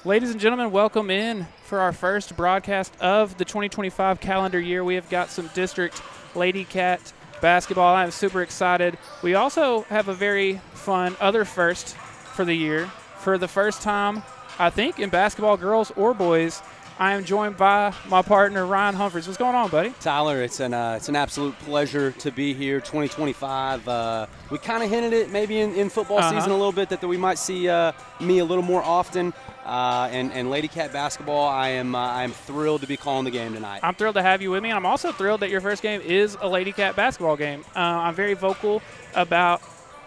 Ladies and gentlemen, welcome in for our first broadcast of the 2025 calendar year. We have got some district Lady Cat basketball. I'm super excited. We also have a very fun other first for the year. For the first time, I think, in basketball, girls or boys, I am joined by my partner, Ryan Humphries. What's going on, buddy? Tyler, it's an absolute pleasure to be here. 2025. We kind of hinted it maybe in football season a little bit that we might see me a little more often. And Lady Cat basketball, I am thrilled to be calling the game tonight. I'm thrilled to have you with me, and I'm also thrilled that your first game is a Lady Cat basketball game. I'm very vocal about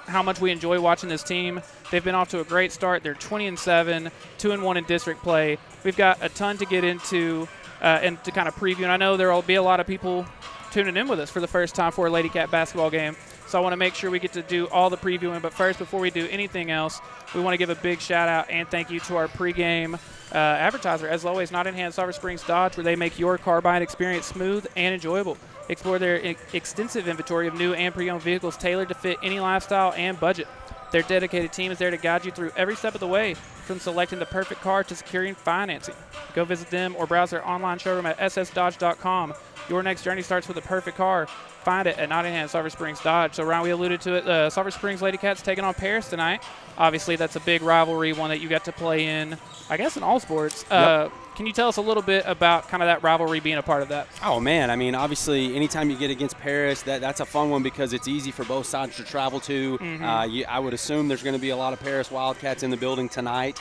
how much we enjoy watching this team. They've been off to a great start. They're 20-7, 2-1 in district play. We've got a ton to get into and to kind of preview. And I know there will be a lot of people tuning in with us for the first time for a Lady Cat basketball game. So I want to make sure we get to do all the previewing. But first, before we do anything else, we want to give a big shout out and thank you to our pregame advertiser, as always, Not in Hand Sulphur Springs Dodge, where they make your car buying experience smooth and enjoyable. Explore their extensive inventory of new and pre-owned vehicles tailored to fit any lifestyle and budget. Their dedicated team is there to guide you through every step of the way, from selecting the perfect car to securing financing. Go visit them or browse their online showroom at ssdodge.com. Your next journey starts with the perfect car. Find it at Not in Hand Sulphur Springs Dodge. So, Ryan, we alluded to it. Sulphur Springs Lady Cats taking on Paris tonight. Obviously, that's a big rivalry, one that you got to play in, I guess, in all sports. Yep. Can you tell us a little bit about kind of that rivalry being a part of that? Oh, man. I mean, obviously, anytime you get against Paris, that's a fun one because it's easy for both sides to travel to. I would assume there's going to be a lot of Paris Wildcats in the building tonight.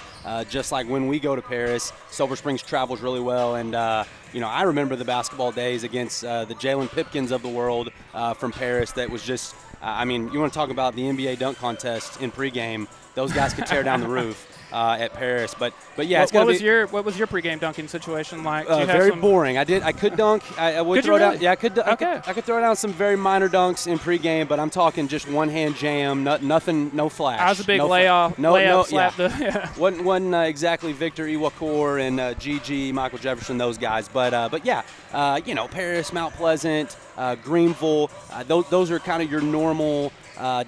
Just like when we go to Paris, Sulphur Springs travels really well. And, I remember the basketball days against the Jalen Pipkins of the world from Paris. That was just, you want to talk about the NBA dunk contest in pregame. Those guys could tear down the roof. At Paris, but yeah, what was your pregame dunking situation like? Very boring. I could dunk. I would throw down. Yeah, I could. Okay. I could throw down some very minor dunks in pregame, but I'm talking just one hand jam, nothing, no flash. I was a big layup slap. Yeah. wasn't exactly Victor Iwakour and GG Michael Jefferson, those guys, but yeah, Paris, Mount Pleasant, Greenville, those are kind of your normal.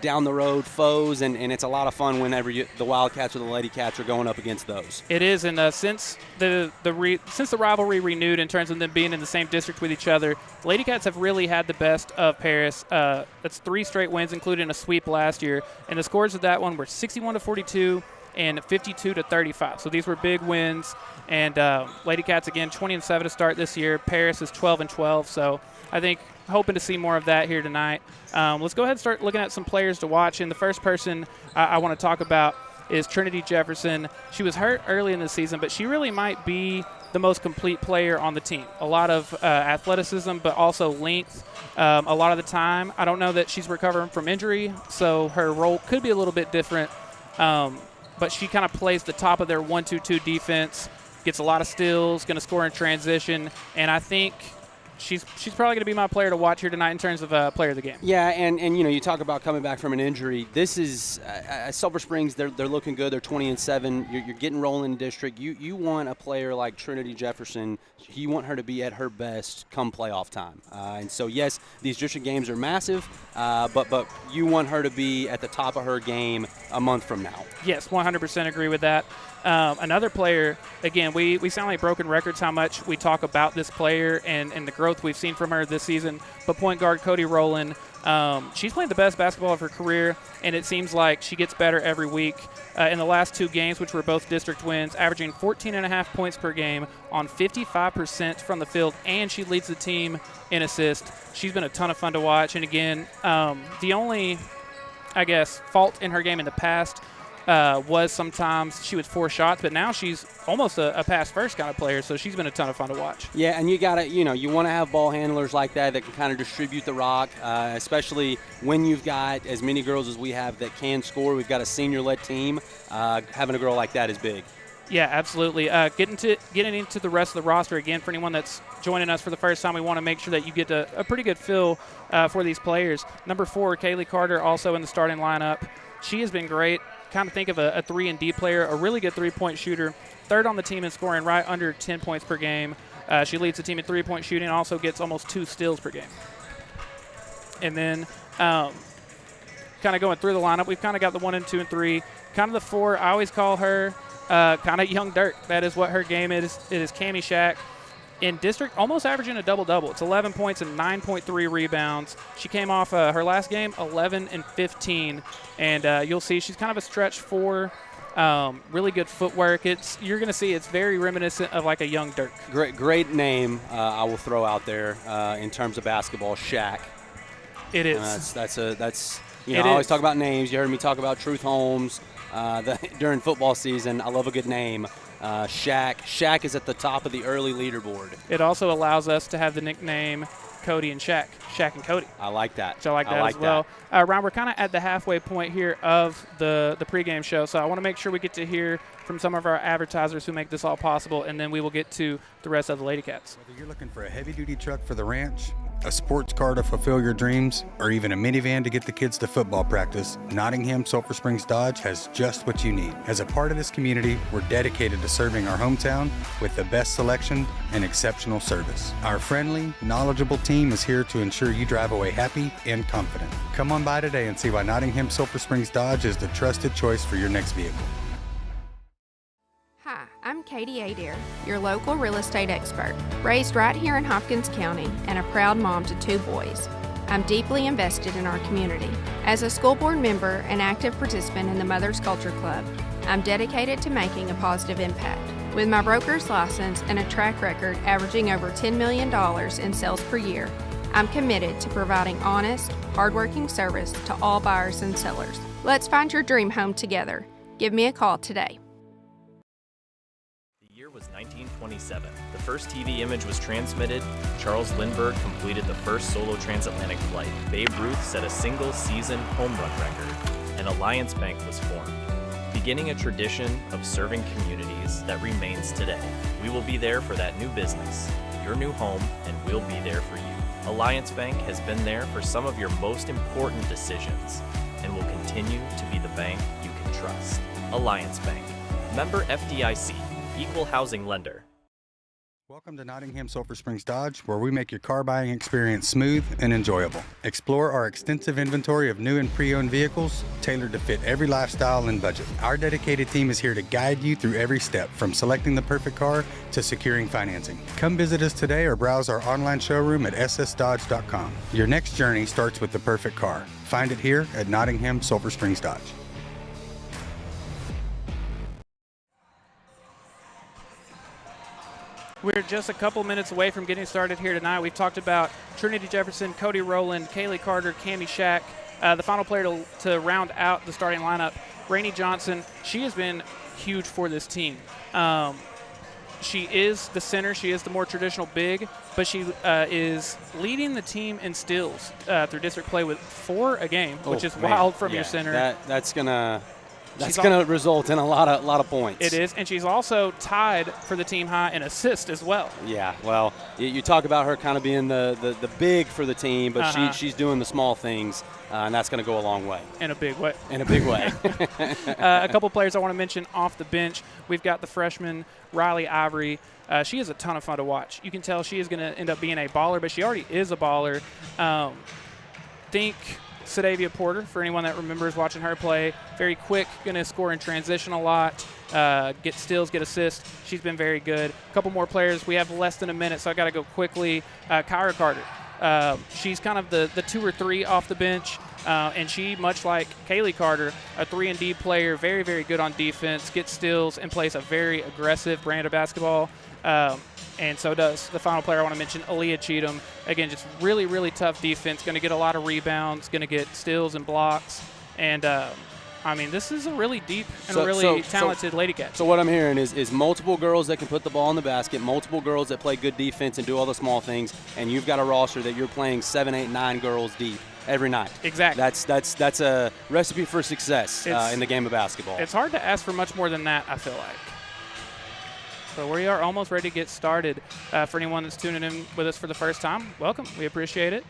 Down the road foes, and it's a lot of fun whenever the Wildcats or the Lady Cats are going up against those. It is, and since the rivalry renewed in terms of them being in the same district with each other, the Lady Cats have really had the best of Paris. That's 3 straight wins, including a sweep last year, and the scores of that one were 61-42 and 52-35. So these were big wins, and Lady Cats again 20-7 to start this year. Paris is 12-12. So I think hoping to see more of that here tonight. Let's go ahead and start looking at some players to watch. And the first person I want to talk about is Trinity Jefferson. She was hurt early in the season, but she really might be the most complete player on the team. A lot of athleticism, but also length. A lot of the time, I don't know that she's recovering from injury, so her role could be a little bit different. But she kind of plays the top of their 1-2-2 defense, gets a lot of steals, going to score in transition, and I think she's probably going to be my player to watch here tonight in terms of player of the game. Yeah, and you talk about coming back from an injury. This is Sulphur Springs. They're looking good. They're 20-7. You're getting rolling in district. You want a player like Trinity Jefferson. You want her to be at her best come playoff time. And so yes, these district games are massive, but you want her to be at the top of her game a month from now. Yes, 100% agree with that. Another player, again, we sound like broken records how much we talk about this player and the growth we've seen from her this season, but point guard Cody Rowland, she's playing the best basketball of her career, and it seems like she gets better every week. In the last 2 games, which were both district wins, averaging 14.5 points per game on 55% from the field, and she leads the team in assists. She's been a ton of fun to watch, and again, the only, I guess, fault in her game in the past was sometimes she would force shots, but now she's almost a pass-first kind of player, so she's been a ton of fun to watch. Yeah, and you want to have ball handlers like that can kind of distribute the rock, especially when you've got as many girls as we have that can score. We've got a senior-led team. Having a girl like that is big. Yeah, absolutely. Getting into the rest of the roster, again, for anyone that's joining us for the first time, we want to make sure that you get a pretty good feel for these players. Number 4, Kaylee Carter, also in the starting lineup. She has been great. Kind of think of a 3-and-D player, a really good three-point shooter, 3rd on the team in scoring, right under 10 points per game. She leads the team in three-point shooting and also gets almost 2 steals per game. And then kind of going through the lineup, we've kind of got the 1 and 2 and 3. Kind of the 4, I always call her kind of young Dirk. That is what her game is. It is Cammie Shack. In district, almost averaging a double-double. It's 11 points and 9.3 rebounds. She came off her last game, 11 and 15. And you'll see she's kind of a stretch four. Really good footwork. You're going to see it's very reminiscent of like a young Dirk. Great name I will throw out there in terms of basketball, Shack. It is. I always talk about names. You heard me talk about Truth Holmes during football season. I love a good name. Shack is at the top of the early leaderboard. It also allows us to have the nickname Cody and Shack and Cody. I like that. So I like that as well. Ryan, we're kind of at the halfway point here of the pregame show, so I want to make sure we get to hear from some of our advertisers who make this all possible, and then we will get to the rest of the Lady Cats. Whether you're looking for a heavy-duty truck for the ranch, a sports car to fulfill your dreams, or even a minivan to get the kids to football practice, Nottingham Sulphur Springs Dodge has just what you need. As a part of this community, we're dedicated to serving our hometown with the best selection and exceptional service. Our friendly, knowledgeable team is here to ensure you drive away happy and confident. Come on by today and see why Nottingham Sulphur Springs Dodge is the trusted choice for your next vehicle. Hi, I'm Katie Adair, your local real estate expert, raised right here in Hopkins County and a proud mom to 2 boys. I'm deeply invested in our community. As a school board member and active participant in the Mothers Culture Club, I'm dedicated to making a positive impact. With my broker's license and a track record averaging over $10 million in sales per year, I'm committed to providing honest, hardworking service to all buyers and sellers. Let's find your dream home together. Give me a call today. The year was 1927. The first TV image was transmitted. Charles Lindbergh completed the first solo transatlantic flight. Babe Ruth set a single-season home run record, and Alliance Bank was formed, beginning a tradition of serving communities that remains today. We will be there for that new business, your new home, and we'll be there for you. Alliance Bank has been there for some of your most important decisions and will continue to be the bank you can trust. Alliance Bank. Member FDIC. Equal housing lender. Welcome to Nottingham Sulphur Springs Dodge, where we make your car buying experience smooth and enjoyable. Explore our extensive inventory of new and pre-owned vehicles tailored to fit every lifestyle and budget. Our dedicated team is here to guide you through every step, from selecting the perfect car to securing financing. Come visit us today or browse our online showroom at ssdodge.com. Your next journey starts with the perfect car. Find it here at Nottingham Sulphur Springs Dodge. We're just a couple minutes away from getting started here tonight. We've talked about Trinity Jefferson, Cody Rowland, Kaylee Carter, Cammie Shack. The final player to round out the starting lineup, Rainey Johnson. She has been huge for this team. She is the center. She is the more traditional big, but she is leading the team in steals through district play with 4 a game, which is wild from your center. That's going to result in a lot of points. It is, and she's also tied for the team high in assist as well. Yeah, well, you talk about her kind of being the big for the team, but she's doing the small things, and that's going to go a long way. In a big way. In a big way. A couple players I want to mention off the bench. We've got the freshman, Riley Ivory. She is a ton of fun to watch. You can tell she is going to end up being a baller, but she already is a baller. Think Txhsbb Porter, for anyone that remembers watching her play. Very quick, going to score in transition a lot, get steals, get assists. She's been very good. A couple more players. We have less than a minute, so I got to go quickly. Kyra Carter. She's kind of the 2 or 3 off the bench, and she, much like Kaylee Carter, a 3-and-D player, very, very good on defense, gets steals, and plays a very aggressive brand of basketball. And so does the final player I want to mention, Aaliyah Cheatham. Again, just really, really tough defense. Going to get a lot of rebounds, going to get steals and blocks. And, this is a really deep and really talented Lady Cat. So what I'm hearing is multiple girls that can put the ball in the basket, multiple girls that play good defense and do all the small things, and you've got a roster that you're playing 7, 8, 9 girls deep every night. Exactly. That's a recipe for success in the game of basketball. It's hard to ask for much more than that, I feel like. So we are almost ready to get started. For anyone that's tuning in with us for the first time, welcome. We appreciate it.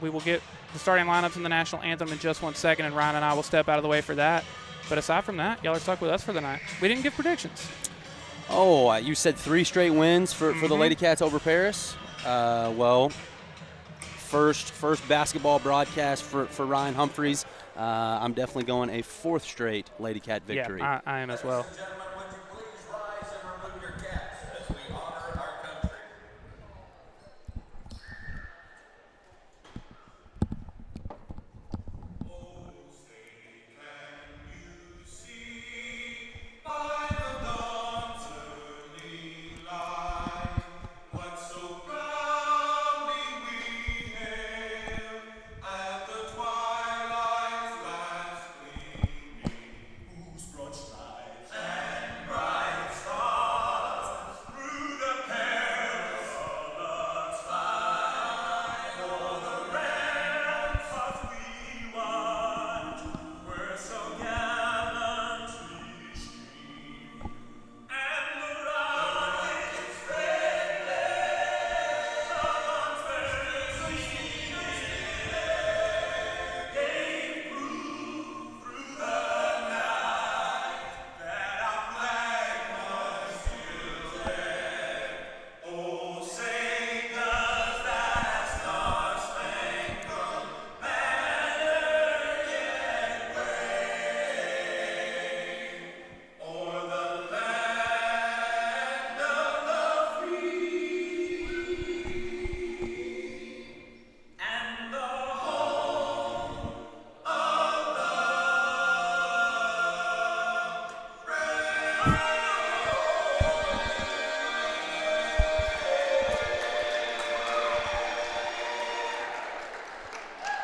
We will get the starting lineups in the national anthem in just 1 second, and Ryan and I will step out of the way for that. But aside from that, y'all are stuck with us for the night. We didn't give predictions. Oh, you said 3 straight wins for the Lady Cats over Paris? Well, first basketball broadcast for Ryan Humphries. I'm definitely going a 4th straight Lady Cat victory. Yeah, I am as well.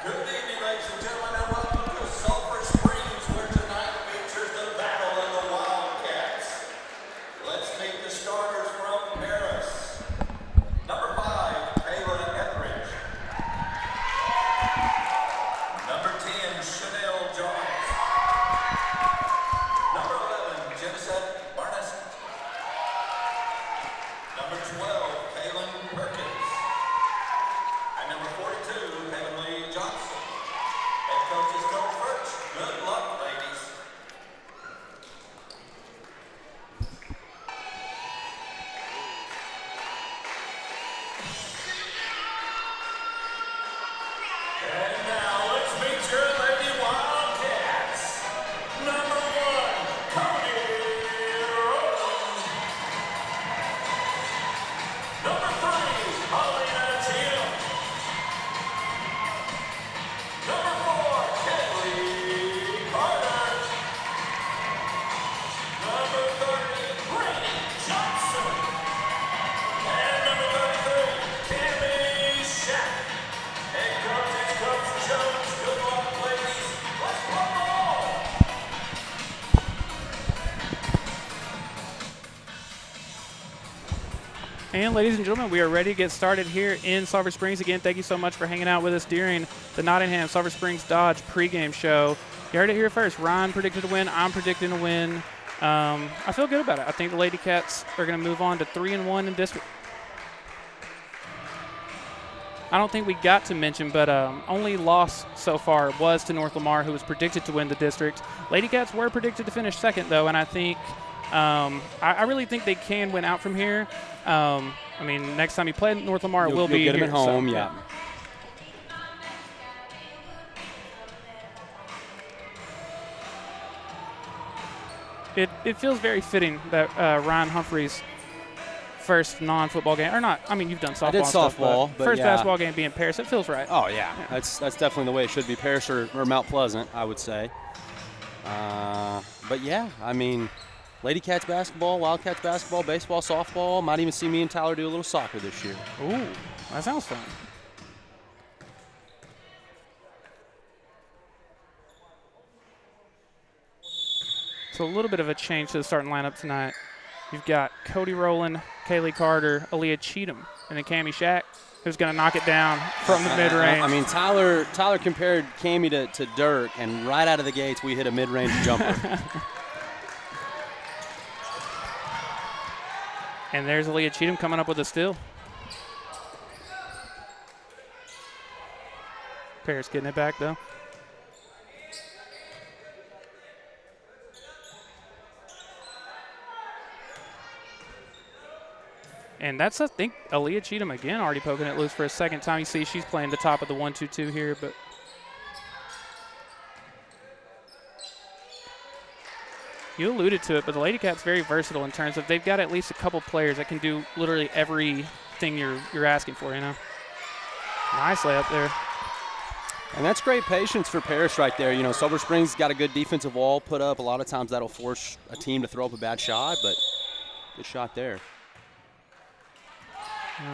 Good evening, ladies and gentlemen, and welcome to Sulphur Springs, where tonight features the battle of the Wildcats. Let's meet the starters from Paris. Number 5, Taylor Etheridge. Number 10, Chanel Jones. Number 11, Jemset Barnes. Number 12, Kaylin Perkins. And number 42, Heavenly Johnson. Head coach is Coach Birch. Good luck, ladies. And now let's meet your Lady Wildcats. Number 1, Cody Rowland. Number 3, Paulina Tatum. Number 4, Kelly Carter. Number 30, Brady Johnson. And number 33, Tammy Shack. Head coach is Coach Jones. Good luck, ladies. Let's roll! And ladies and gentlemen, we are ready to get started here in Sulphur Springs. Again, thank you so much for hanging out with us during the Nottingham Sulphur Springs Dodge pregame show. You heard it here first. Ryan predicted to win. I'm predicting to win. I feel good about it. I think the Lady Cats are going to move on to 3-1 in district. I don't think we got to mention, but only loss so far was to North Lamar, who was predicted to win the district. Lady Cats were predicted to finish second, though, and I think I really think they can win out from here. I mean, next time you play North Lamar, it will be You'll get here, them at home, so, yeah. It feels very fitting that Ryan Humphries' first non-football game, or not, I mean, you've done softball. I did and stuff, softball, but first yeah. basketball game being Paris, it feels right. Oh, yeah. That's definitely the way it should be. Paris or Mount Pleasant, I would say. But, yeah, I mean, Lady Cats basketball, Wildcats basketball, baseball, softball. Might even see me and Tyler do a little soccer this year. Ooh, that sounds fun. So a little bit of a change to the starting lineup tonight. You've got Cody Rowland, Kaylee Carter, Aaliyah Cheatham, and then Cammie Shack, who's going to knock it down from the mid-range. I mean, Tyler compared Cammie to Dirk, and right out of the gates, we hit a mid-range jumper. And there's Aaliyah Cheatham coming up with a steal. Paris getting it back, though. And that's, I think, Aaliyah Cheatham again already poking it loose for a second time. You see she's playing the top of the 1-2-2 here, but you alluded to it, but the Lady Cats very versatile in terms of they've got at least a couple players that can do literally everything you're asking for, you know. Nice layup there. And that's great patience for Paris right there. You know, Sulphur Springs got a good defensive wall put up. A lot of times that'll force a team to throw up a bad shot, but good shot there.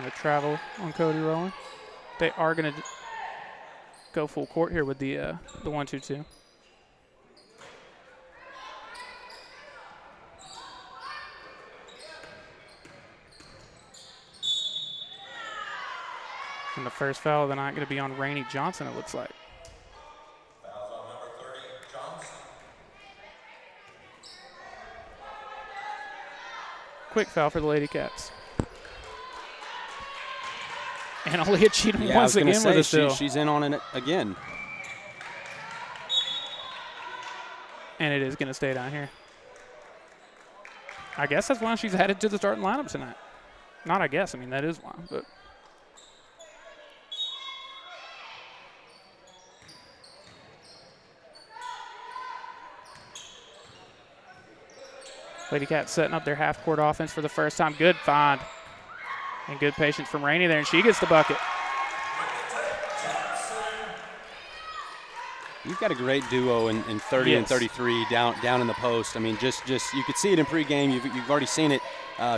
The travel on Cody Rowland. They are going to go full court here with the 1-2-2. And the first foul of the night going to be on Rainey Johnson, it looks like. Fouls on number 30, Johnson. Quick foul for the Lady Cats. And Aaliyah Cheatham once again with a steal. She's in on it again. And it is going to stay down here. I guess that's why she's added to the starting lineup tonight. Not I guess. I mean, that is why. But Lady Cats setting up their half-court offense for the first time. Good find. And good patience from Rainey there, and she gets the bucket. You've got a great duo in 30 and 33 down in the post. I mean, just you could see it in pregame. You've already seen it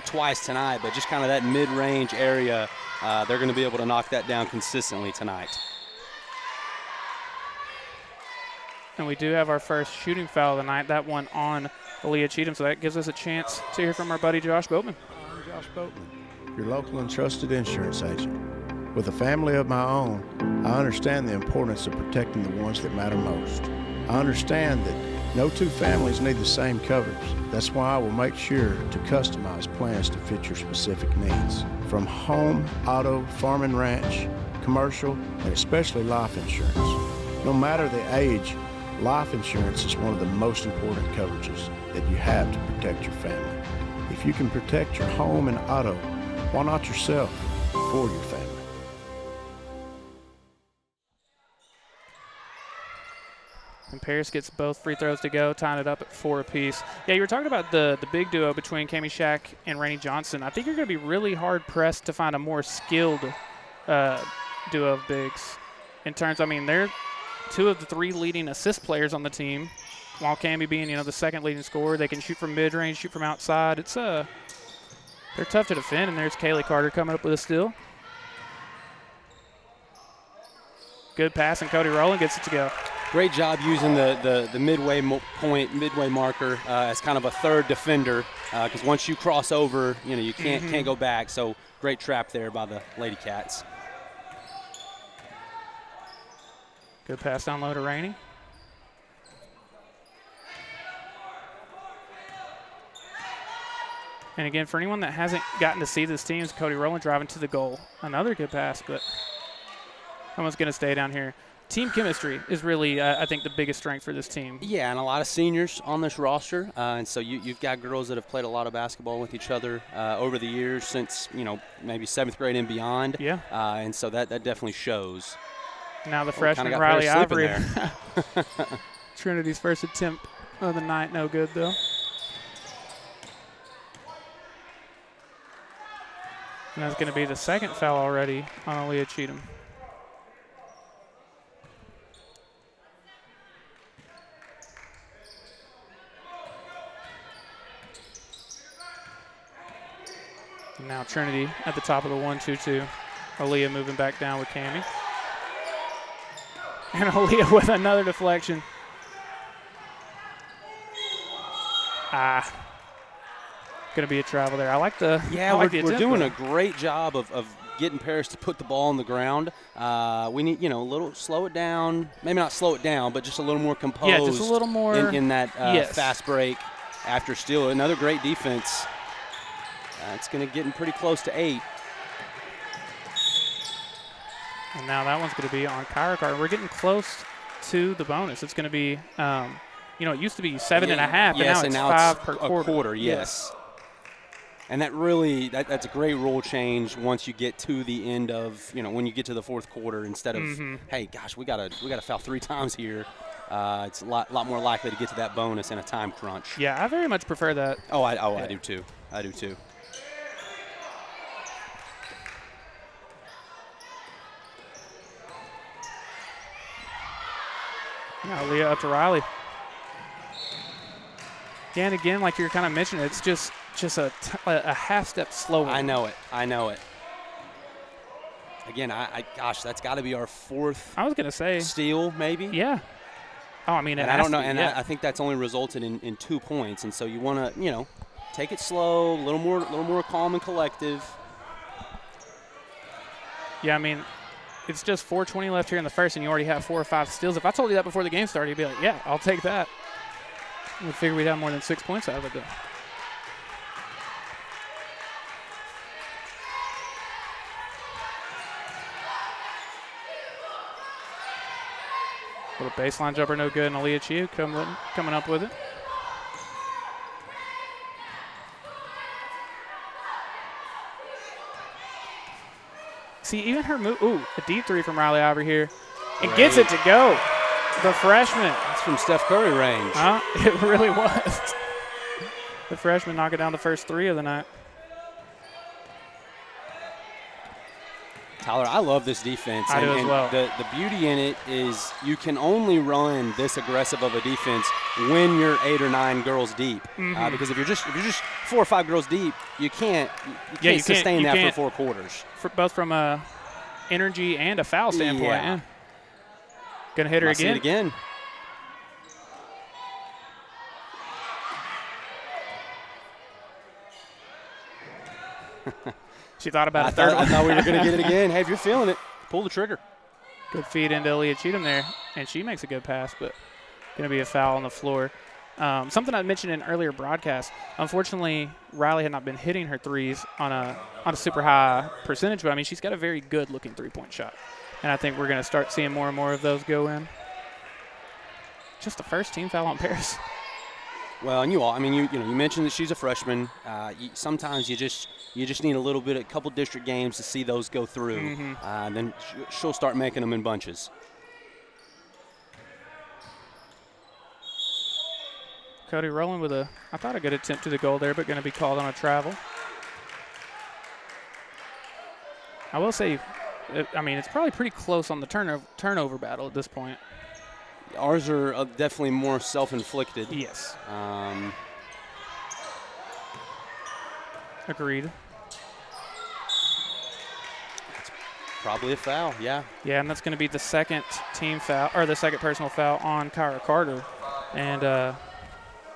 twice tonight, but just kind of that mid-range area, they're going to be able to knock that down consistently tonight. And we do have our first shooting foul of the night, that one on Aaliyah Cheatham, so that gives us a chance to hear from our buddy Josh Boatman. I'm Josh Boatman, your local and trusted insurance agent. With a family of my own, I understand the importance of protecting the ones that matter most. I understand that no two families need the same coverage. That's why I will make sure to customize plans to fit your specific needs. From home, auto, farm and ranch, commercial, and especially life insurance. No matter the age, life insurance is one of the most important coverages that you have to protect your family. If you can protect your home and auto, why not yourself or your family? And Paris gets both free throws to go, tying it up at 4 apiece. Yeah, you were talking about the big duo between Cami Shack and Rainey Johnson. I think you're going to be really hard-pressed to find a more skilled duo of bigs. In terms, I mean, they're two of the 3 leading assist players on the team, while Cami being, the second leading scorer. They can shoot from mid-range, shoot from outside. It's they're tough to defend, and there's Kaylee Carter coming up with a steal. Good pass, and Cody Rowland gets it to go. Great job using the midway midway marker as kind of a third defender, because once you cross over, you can't go back. So great trap there by the Lady Cats. Good pass down low to Rainey. And again, for anyone that hasn't gotten to see this team, is Cody Rowland driving to the goal. Another good pass, but someone's going to stay down here. Team chemistry is really, I think, the biggest strength for this team. Yeah, and a lot of seniors on this roster. And so you've got girls that have played a lot of basketball with each other over the years since, maybe 7th grade and beyond. Yeah. And so that definitely shows. Now the freshman, Riley Ivory. Trinity's first attempt of the night, no good, though. And that's going to be the second foul already on Aaliyah Cheatham. And now Trinity at the top of the 1-2-2. Aaliyah moving back down with Cami. And Aaliyah with another deflection. Going to be a travel there. I like the we're doing a great job of getting Paris to put the ball on the ground. We need, a little slow it down. Maybe not slow it down, but just a little more composed. Yeah, just a little more in that fast break after steal. Another great defense. It's going to get pretty close to 8. And now that one's going to be on Kyra Carter. We're getting close to the bonus. It's going to be, it used to be 7.5, and now it's 5 per quarter. Yes. And that really that's a great rule change once you get to the end of, when you get to the fourth quarter, instead of, hey, gosh, we gotta foul 3 times here. It's a lot more likely to get to that bonus in a time crunch. Yeah, I very much prefer that. I do too. I do too. Now Leah up to Riley. Again, like you're kind of mentioning, it's just a half step slower. I know it. Again, gosh, that's got to be our 4th. I was gonna say steal, maybe. Yeah. Oh, I mean, and I don't know, and I think that's only resulted in 2 points, and so you want to, take it slow, a little more calm and collective. Yeah, I mean, it's just 4:20 left here in the first, and you already have 4 or 5 steals. If I told you that before the game started, you'd be like, yeah, I'll take that. We figure we'd have more than 6 points out of it, though. Little baseline jumper, no good, and Aaliyah Chiu coming up with it. See, even her move. Ooh, a deep 3 from Riley Ivory here. And gets it to go. The freshman. That's from Steph Curry range. It really was. The freshman knocking down the first 3 of the night. Tyler, I love this defense. I do as well. The beauty in it is you can only run this aggressive of a defense when you're 8 or 9 girls deep. Because if you're just 4 or 5 girls deep, you can't sustain that for 4 quarters. Both from a energy and a foul standpoint. Yeah. Gonna hit her again. See it again. She thought about it. I thought we were going to get it again. Hey, if you're feeling it, pull the trigger. Good feed into Aaliyah Cheatham there, and she makes a good pass, but going to be a foul on the floor. Something I mentioned in an earlier broadcast. Unfortunately, Riley had not been hitting her threes on a super high percentage, but I mean she's got a very good looking 3-point shot, and I think we're going to start seeing more and more of those go in. Just the first team foul on Paris. Well, and you mentioned that she's a freshman. Sometimes you just need a couple district games to see those go through. And then she'll start making them in bunches. Cody rolling with I thought a good attempt to the goal there, but going to be called on a travel. I will say, it's probably pretty close on the turnover battle at this point. Ours are definitely more self-inflicted. Yes. Agreed. That's probably a foul, yeah. Yeah, and that's going to be the second team foul, or the second personal foul on Kyra Carter. And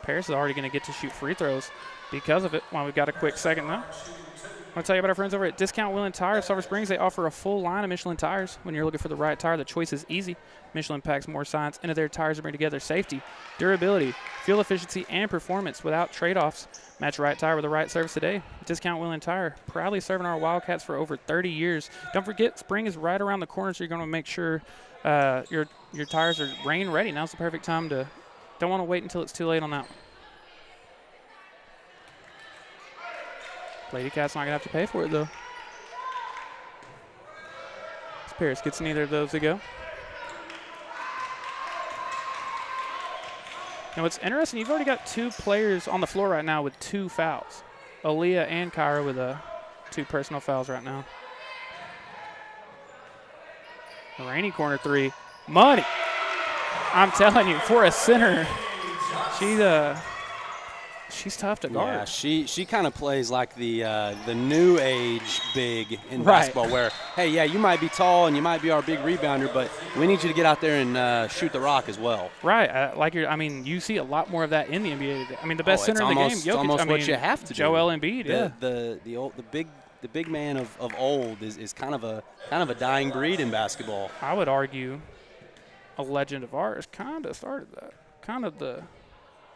Paris is already going to get to shoot free throws because of it. Well, we've got a quick second now. I want to tell you about our friends over at Discount Wheel and Tire of Sulphur Springs. They offer a full line of Michelin tires. When you're looking for the right tire, the choice is easy. Michelin packs more science into their tires to bring together safety, durability, fuel efficiency, and performance without trade-offs. Match the right tire with the right service today. Discount Wheel and Tire, proudly serving our Wildcats for over 30 years. Don't forget, spring is right around the corner, so you're going to make sure your tires are rain ready. Now's the perfect time to. Don't want to wait until it's too late on that one. Lady Cats not going to have to pay for it, though. Paris gets neither of those to go. Now, what's interesting, you've already got 2 players on the floor right now with 2 fouls. Aaliyah and Kyra with 2 personal fouls right now. Rainey corner 3. Money. I'm telling you, for a center, she's tough to guard. Yeah, she kind of plays like the new age big in basketball where, hey, yeah, you might be tall and you might be our big rebounder, but we need you to get out there and shoot the rock as well. Right. You see a lot more of that in the NBA today. I mean, the best center in the game, Jokic. It's almost what you have to do. Joel Embiid, yeah. The big man of old is kind of a dying breed in basketball. I would argue a legend of ours kind of started that. Kind of the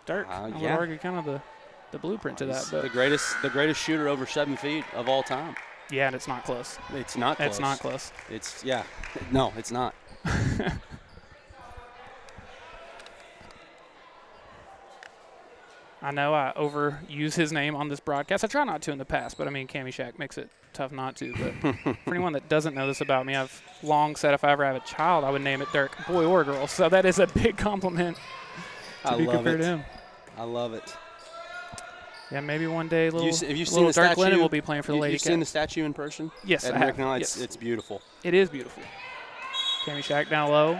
Dirk. I would argue kind of the blueprint to that. But the greatest shooter over 7 feet of all time. Yeah, and it's not close. It's not close. It's not close. No, it's not. I know I overuse his name on this broadcast. I try not to in the past, but I mean, Cammy Shack makes it tough not to. But for anyone that doesn't know this about me, I've long said if I ever have a child, I would name it Dirk, boy or girl. So that is a big compliment to be compared to him. I love it. Yeah, maybe one day have you seen little the Dirk statue? Lennon will be playing for the Lady You've Cats. seen the statue in person? Yes, at I have. American Idol? Yes. It's beautiful. It is beautiful. Cammy Shack down low.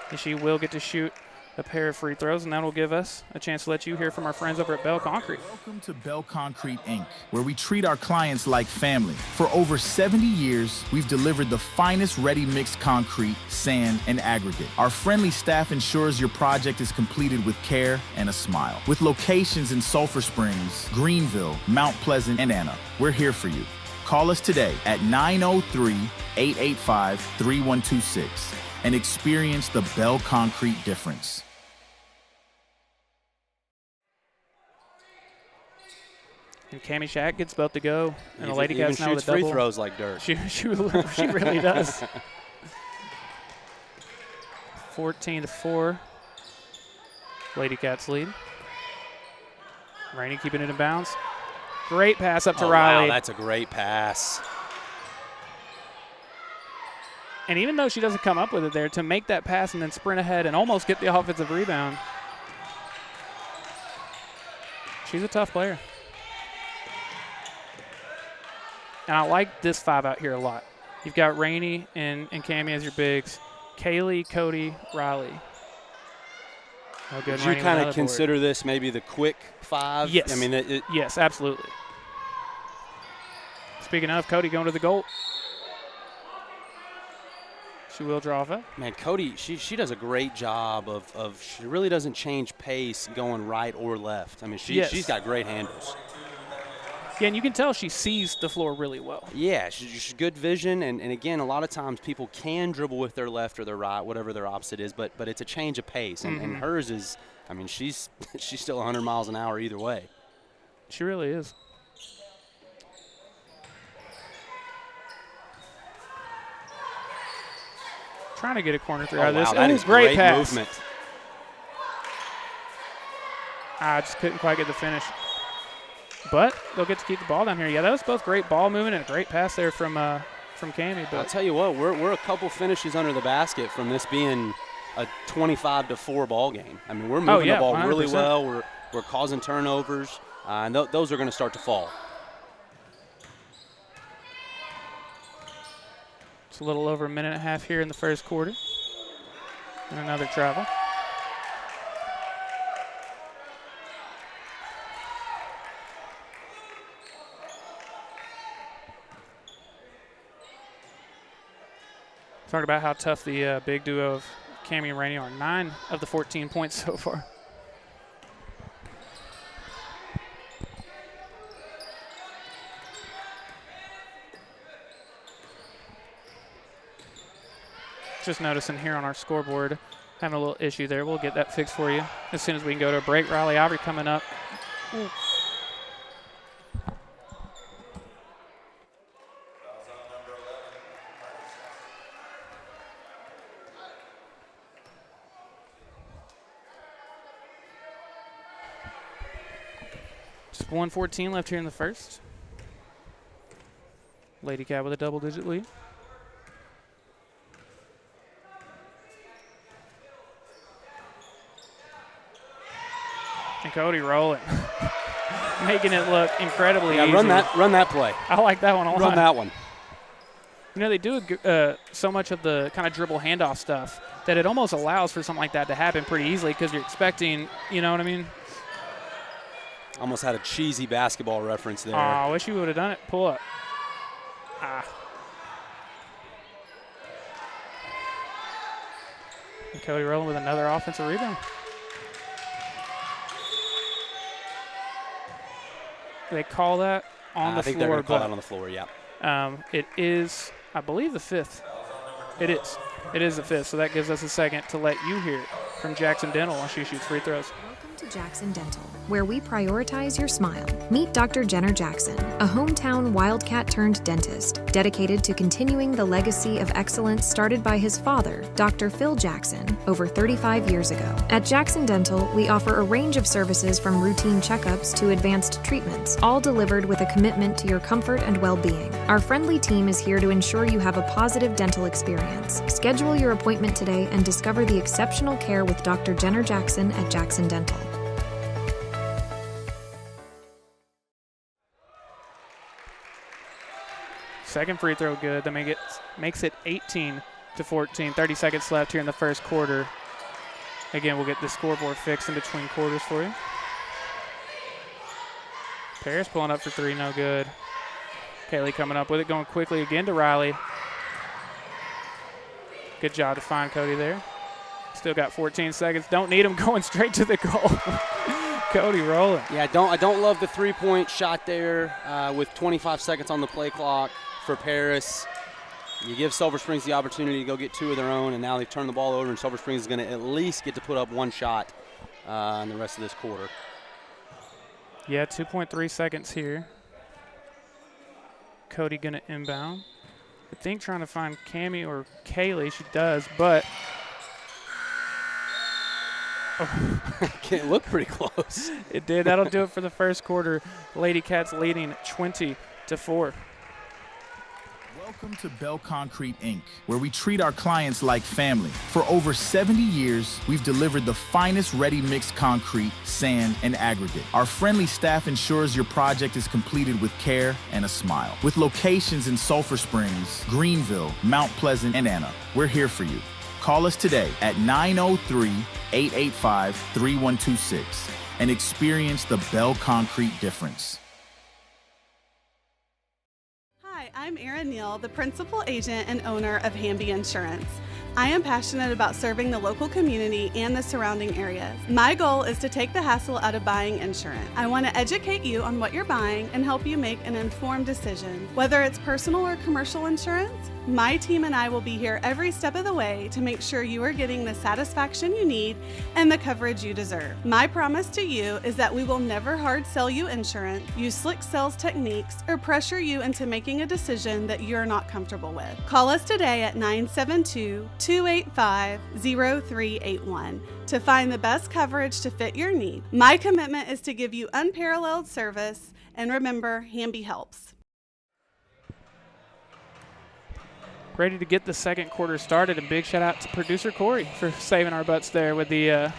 And she will get to shoot a pair of free throws, and that will give us a chance to let you hear from our friends over at Bell Concrete. Welcome to Bell Concrete, Inc., where we treat our clients like family. For over 70 years, we've delivered the finest ready-mixed concrete, sand, and aggregate. Our friendly staff ensures your project is completed with care and a smile. With locations in Sulphur Springs, Greenville, Mount Pleasant, and Anna, we're here for you. Call us today at 903-885-3126 and experience the Bell Concrete difference. And Cammy Shack gets both to go, and the Lady Even Cats now with shoots a double. free throws like Dirk. She really does. 14-4. Lady Cats lead. Rainey keeping it in bounds. Great pass up to Riley. Wow, that's a great pass. And even though she doesn't come up with it there, to make that pass and then sprint ahead and almost get the offensive rebound, she's a tough player. And I like this five out here a lot. You've got Rainey and Cammy as your bigs. Kaylee, Cody, Riley. Oh, good. Would you kind of consider this maybe the quick five? Yes. I mean, yes, absolutely. Speaking of, Cody going to the goal. She will draw off it. Man, Cody, she does a great job of she really doesn't change pace going right or left. I mean, she's got great handles. Yeah, and you can tell she sees the floor really well. Yeah, she's good vision, and again, a lot of times people can dribble with their left or their right, whatever their opposite is, but it's a change of pace, and hers is, I mean, she's still 100 miles an hour either way. She really is. Trying to get a corner three out of this. That is great pass. Movement. I just couldn't quite get the finish. But they'll get to keep the ball down here. Yeah, that was both great ball movement and a great pass there from Cammy. But I'll tell you what, we're a couple finishes under the basket from this being a 25-4 ball game. I mean, we're moving the ball 100%. Really well. We're causing turnovers, and those are going to start to fall. It's a little over a minute and a half here in the first quarter. And another travel. Talk about how tough the big duo of Cammy and Rainey are. 9 of the 14 points so far. Just noticing here on our scoreboard, having a little issue there. We'll get that fixed for you as soon as we can go to a break. Riley Ivory coming up. Ooh. Just 1:14 left here in the first. Lady Cat with a double-digit lead. And Cody rolling, making it look incredibly easy. Run that play. I like that one a lot. Run that one. You know, they do so much of the kind of dribble handoff stuff that it almost allows for something like that to happen pretty easily because you're expecting, you know what I mean? Almost had a cheesy basketball reference there. Oh, I wish you would have done it. Pull up. And Cody rolling with another offensive rebound. They call that on the floor. I think they're going to call that on the floor, yeah. It is, I believe, the fifth. It is. It is the fifth, so that gives us a second to let you hear from Jackson Dental while she shoots free throws. Welcome to Jackson Dental, where we prioritize your smile. Meet Dr. Jenner Jackson, a hometown Wildcat turned dentist, dedicated to continuing the legacy of excellence started by his father, Dr. Phil Jackson, over 35 years ago. At Jackson Dental, we offer a range of services from routine checkups to advanced treatments, all delivered with a commitment to your comfort and well-being. Our friendly team is here to ensure you have a positive dental experience. Schedule your appointment today and discover the exceptional care with Dr. Jenner Jackson at Jackson Dental. Second free throw good. That makes it 18-14. 30 seconds left here in the first quarter. Again, we'll get the scoreboard fixed in between quarters for you. Paris pulling up for three, no good. Kaylee coming up with it, going quickly again to Riley. Good job to find Cody there. Still got 14 seconds. Don't need him going straight to the goal. Cody rolling. Yeah, I don't love the three-point shot there with 25 seconds on the play clock for Paris. You give Sulphur Springs the opportunity to go get two of their own, and now they've turned the ball over, and Sulphur Springs is going to at least get to put up one shot in the rest of this quarter. Yeah, 2.3 seconds here. Cody going to inbound. I think trying to find Cammie or Kaylee. She does, but It looked pretty close. It did. That'll do it for the first quarter. Lady Cats leading 20-4. Welcome to Bell Concrete, Inc., where we treat our clients like family. For over 70 years, we've delivered the finest ready-mixed concrete, sand, and aggregate. Our friendly staff ensures your project is completed with care and a smile. With locations in Sulphur Springs, Greenville, Mount Pleasant, and Anna, we're here for you. Call us today at 903-885-3126 and experience the Bell Concrete difference. Hi, I'm Erin Neal, the principal agent and owner of Hamby Insurance. I am passionate about serving the local community and the surrounding areas. My goal is to take the hassle out of buying insurance. I want to educate you on what you're buying and help you make an informed decision. Whether it's personal or commercial insurance, my team and I will be here every step of the way to make sure you are getting the satisfaction you need and the coverage you deserve. My promise to you is that we will never hard sell you insurance, use slick sales techniques, or pressure you into making a decision that you're not comfortable with. Call us today at 972-285-0381 to find the best coverage to fit your need. My commitment is to give you unparalleled service, and remember, Hamby helps. Ready to get the second quarter started, and big shout out to producer Corey for saving our butts there with the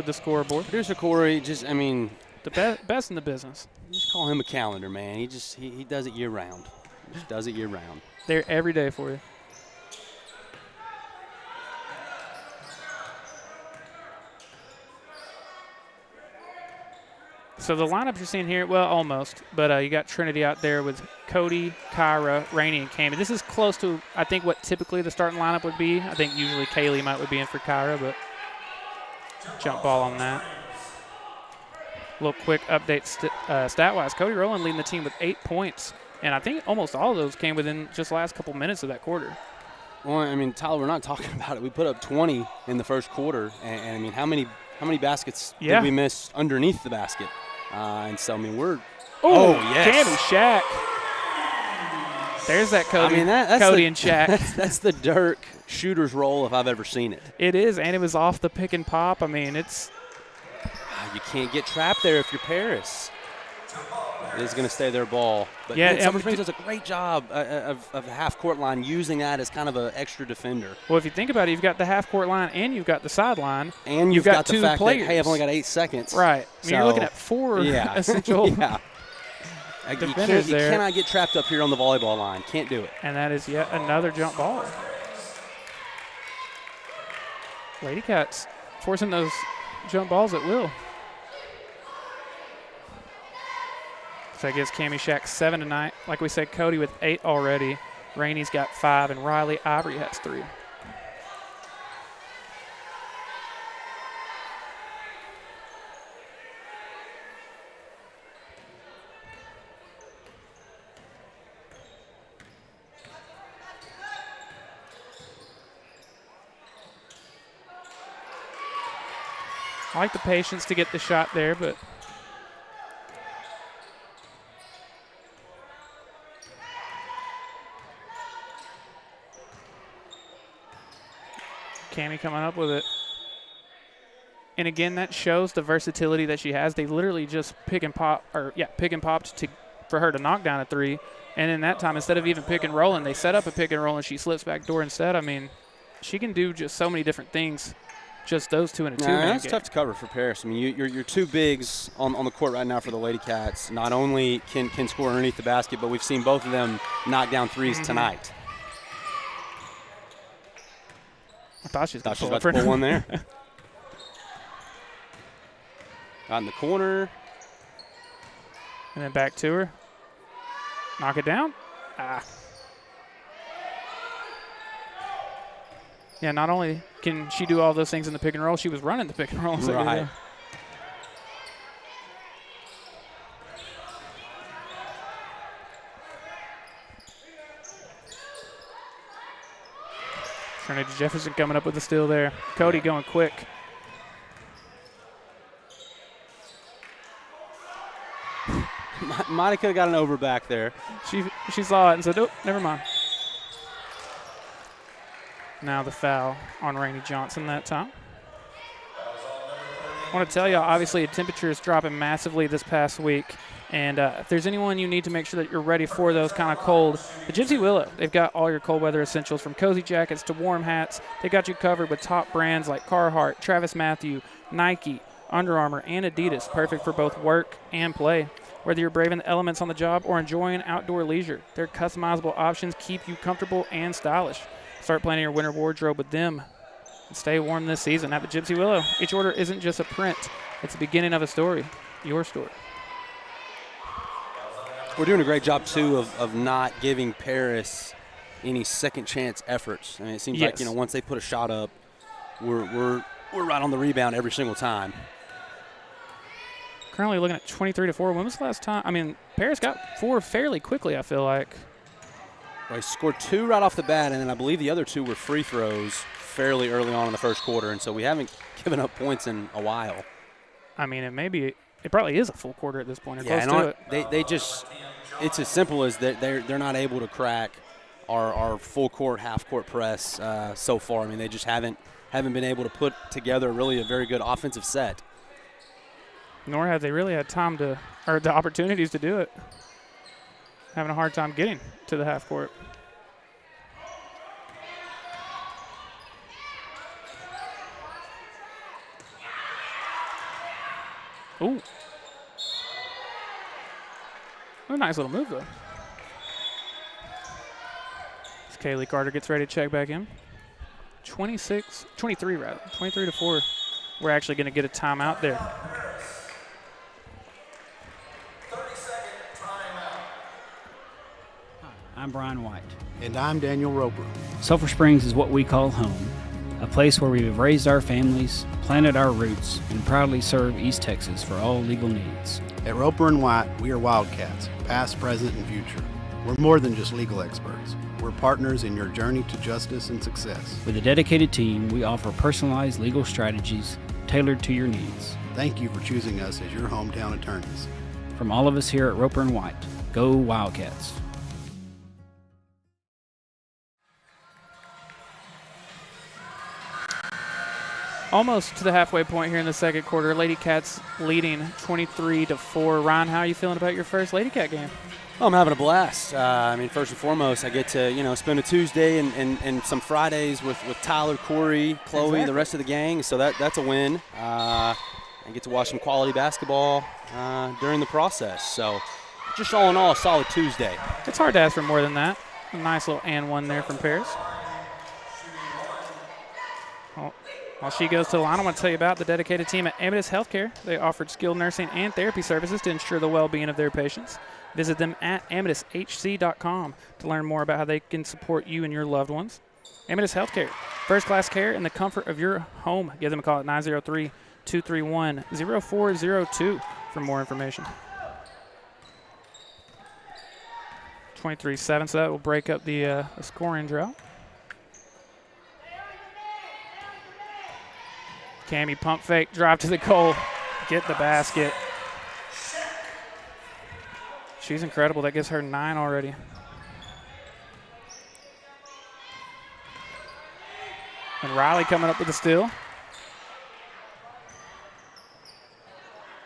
scoreboard. Producer Corey, just, I mean, the best in the business. Just call him a calendar, man. He does it year round. He just does it year round. They're every day for you. So the lineup you're seeing here, well, almost, but you got Trinity out there with Cody, Kyra, Rainey, and Cammie. This is close to, I think, what typically the starting lineup would be. I think usually Kaylee would be in for Kyra, but jump ball on that. A little quick update stat-wise. Cody Rowland leading the team with 8 points, and I think almost all of those came within just the last couple minutes of that quarter. Well, I mean, Tyler, we're not talking about it. We put up 20 in the first quarter, and I mean, how many baskets did we miss underneath the basket? And so, I mean, we're – yes. Cammie Shaq. There's that Cody, I mean, that's Cody and Shaq. That's the Dirk shooter's role if I've ever seen it. It is, and it was off the pick and pop. I mean, it's – you can't get trapped there if you're Paris. It is going to stay their ball. But yeah, Sulphur Springs does a great job of the half-court line, using that as kind of an extra defender. Well, if you think about it, you've got the half-court line and you've got the sideline. And you've got two the fact players. that, hey, I've only got 8 seconds. Right. I mean, you're looking at four essential defenders you cannot get trapped up here on the volleyball line. Can't do it. And that is yet another jump ball. Lady Cats forcing those jump balls at will. So that gives Cammie Shaq 7 tonight. Like we said, Cody with 8 already. Rainey's got 5, and Riley Ivory has 3. I like the patience to get the shot there, but Cammie coming up with it. And again, that shows the versatility that she has. They literally just pick and popped for her to knock down a three. And in that time, instead of even pick and rolling, they set up a pick and roll and she slips back door instead. I mean, she can do just so many different things. Just those two in a two-man That's game. tough to cover for Paris. I mean, your two bigs on the court right now for the Lady Cats not only can score underneath the basket, but we've seen both of them knock down threes tonight. I thought she was going to pull one there. Out in the corner. And then back to her. Knock it down. Yeah, not only can she do all those things in the pick and roll, she was running the pick and roll. Right. Trinity Jefferson coming up with the steal there. Cody going quick. Might have could have got an over back there. She saw it and said, oh, never mind. Now the foul on Rainey Johnson that time. I want to tell you, obviously, the temperature is dropping massively this past week. And if there's anyone you need to make sure that you're ready for those kind of cold, the Gypsy Willow, they've got all your cold weather essentials from cozy jackets to warm hats. They got you covered with top brands like Carhartt, Travis Mathew, Nike, Under Armour, and Adidas, perfect for both work and play. Whether you're braving the elements on the job or enjoying outdoor leisure, their customizable options keep you comfortable and stylish. Start planning your winter wardrobe with them and stay warm this season at the Gypsy Willow. Each order isn't just a print, it's the beginning of a story, your story. We're doing a great job, too, of not giving Paris any second chance efforts. I mean, it seems like, once they put a shot up, we're right on the rebound every single time. Currently looking at 23-4. When was the last time? I mean, Paris got 4 fairly quickly, I feel like. Well, he scored 2 right off the bat, and then I believe the other 2 were free throws fairly early on in the first quarter, and so we haven't given up points in a while. I mean, it probably is a full quarter at this point. Or close to it. They just – it's as simple as that they're not able to crack our full court, half court press so far. I mean, they just haven't been able to put together really a very good offensive set. Nor have they really had time or the opportunities to do it. Having a hard time getting to the half court. Ooh. What a nice little move, though. As Kaylee Carter gets ready to check back in. 23-4. We're actually going to get a timeout there. 30-second timeout. I'm Brian White. And I'm Daniel Roper. Sulphur Springs is what we call home, a place where we have raised our families, planted our roots, and proudly serve East Texas for all legal needs. At Roper & White, we are Wildcats, past, present, and future. We're more than just legal experts. We're partners in your journey to justice and success. With a dedicated team, we offer personalized legal strategies tailored to your needs. Thank you for choosing us as your hometown attorneys. From all of us here at Roper & White, go Wildcats. Almost to the halfway point here in the second quarter. Lady Cats leading 23-4. Ryan, how are you feeling about your first Lady Cat game? Oh, I'm having a blast. I mean, first and foremost, I get to, spend a Tuesday and some Fridays with Tyler, Corey, Chloe, exactly. The rest of the gang. So that's a win. I get to watch some quality basketball during the process. So just all in all, a solid Tuesday. It's hard to ask for more than that. A nice little and one there from Paris. While she goes to the line, I want to tell you about the dedicated team at Amethyst Healthcare. They offered skilled nursing and therapy services to ensure the well-being of their patients. Visit them at amethysthc.com to learn more about how they can support you and your loved ones. Amethyst Healthcare, first-class care in the comfort of your home. Give them a call at 903-231-0402 for more information. 23-7, so that will break up the scoring drought. Cammie pump fake, drive to the goal, get the basket. She's incredible. That gives her 9 already. And Riley coming up with the steal.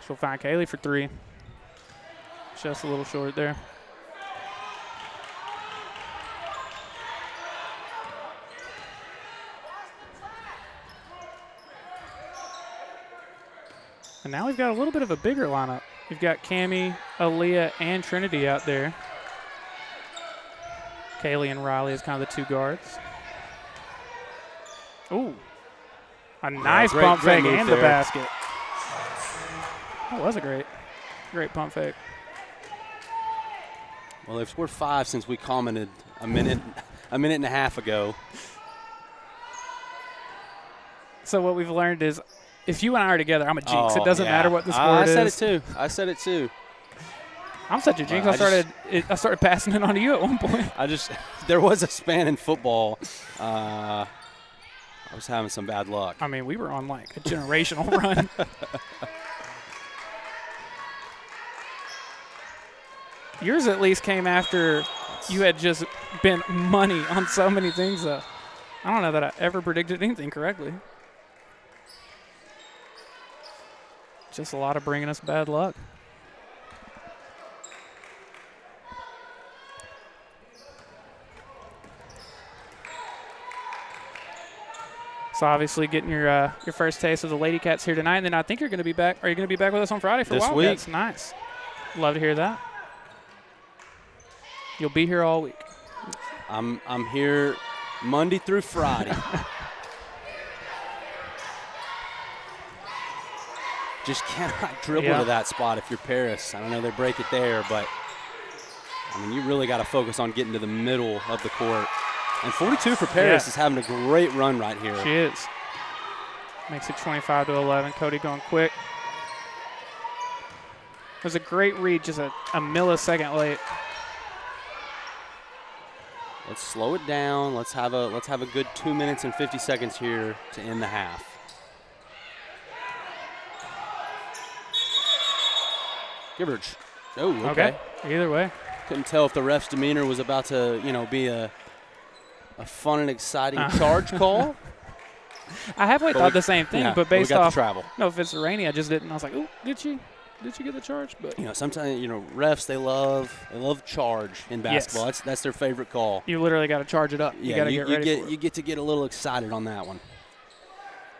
She'll find Kaylee for 3. Just a little short there. And now we've got a little bit of a bigger lineup. We've got Cammie, Aaliyah, and Trinity out there. Kaylee and Riley is kind of the 2 guards. Ooh. A nice pump fake and the basket. That was a great pump fake. Well, if we're 5 since we commented a minute and a half ago. So what we've learned is if you and I are together, I'm a jinx. It doesn't matter what the sport is. I said it too. I'm such a jinx. I started passing it on to you at one point. There was a span in football. I was having some bad luck. I mean, we were on like a generational run. Yours at least came after you had just been money on so many things, though. I don't know that I ever predicted anything correctly. Just a lot of bringing us bad luck. So obviously getting your first taste of the Lady Cats here tonight, and then I think you're going to be back. Are you going to be back with us on Friday for this Wildcats? Week. Nice. Love to hear that. You'll be here all week. I'm here Monday through Friday. Just cannot dribble to that spot if you're Paris. I don't know they break it there, but I mean you really got to focus on getting to the middle of the court. And 42 for Paris is having a great run right here. She is. Makes it 25-11. Cody going quick. It was a great read, just a millisecond late. Let's slow it down. Let's have a good 2 minutes and 50 seconds here to end the half. Give her. Oh, okay. Either way. Couldn't tell if the ref's demeanor was about to, be a fun and exciting charge call. I halfway thought the same thing, but based off travel. No, if it's rainy, I just didn't. I was like, "Oh, did you get the charge?" But sometimes refs they love charge in basketball. Yes. That's their favorite call. You literally got to charge it up. You got to get ready for it. You get to get a little excited on that one.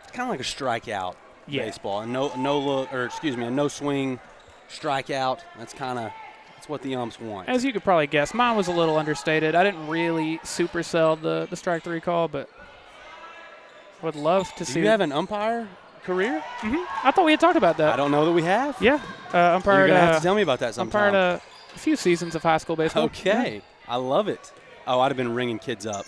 It's kind of like a strikeout baseball, a no swing strikeout. That's what the umps want. As you could probably guess, mine was a little understated. I didn't really super sell the strike 3 call, but would love to see. Do you have an umpire career? Mm-hmm. I thought we had talked about that. I don't know that we have. Yeah. Umpired. You're going to have to tell me about that sometime. Umpired a few seasons of high school baseball. Okay. Yeah. I love it. Oh, I'd have been ringing kids up.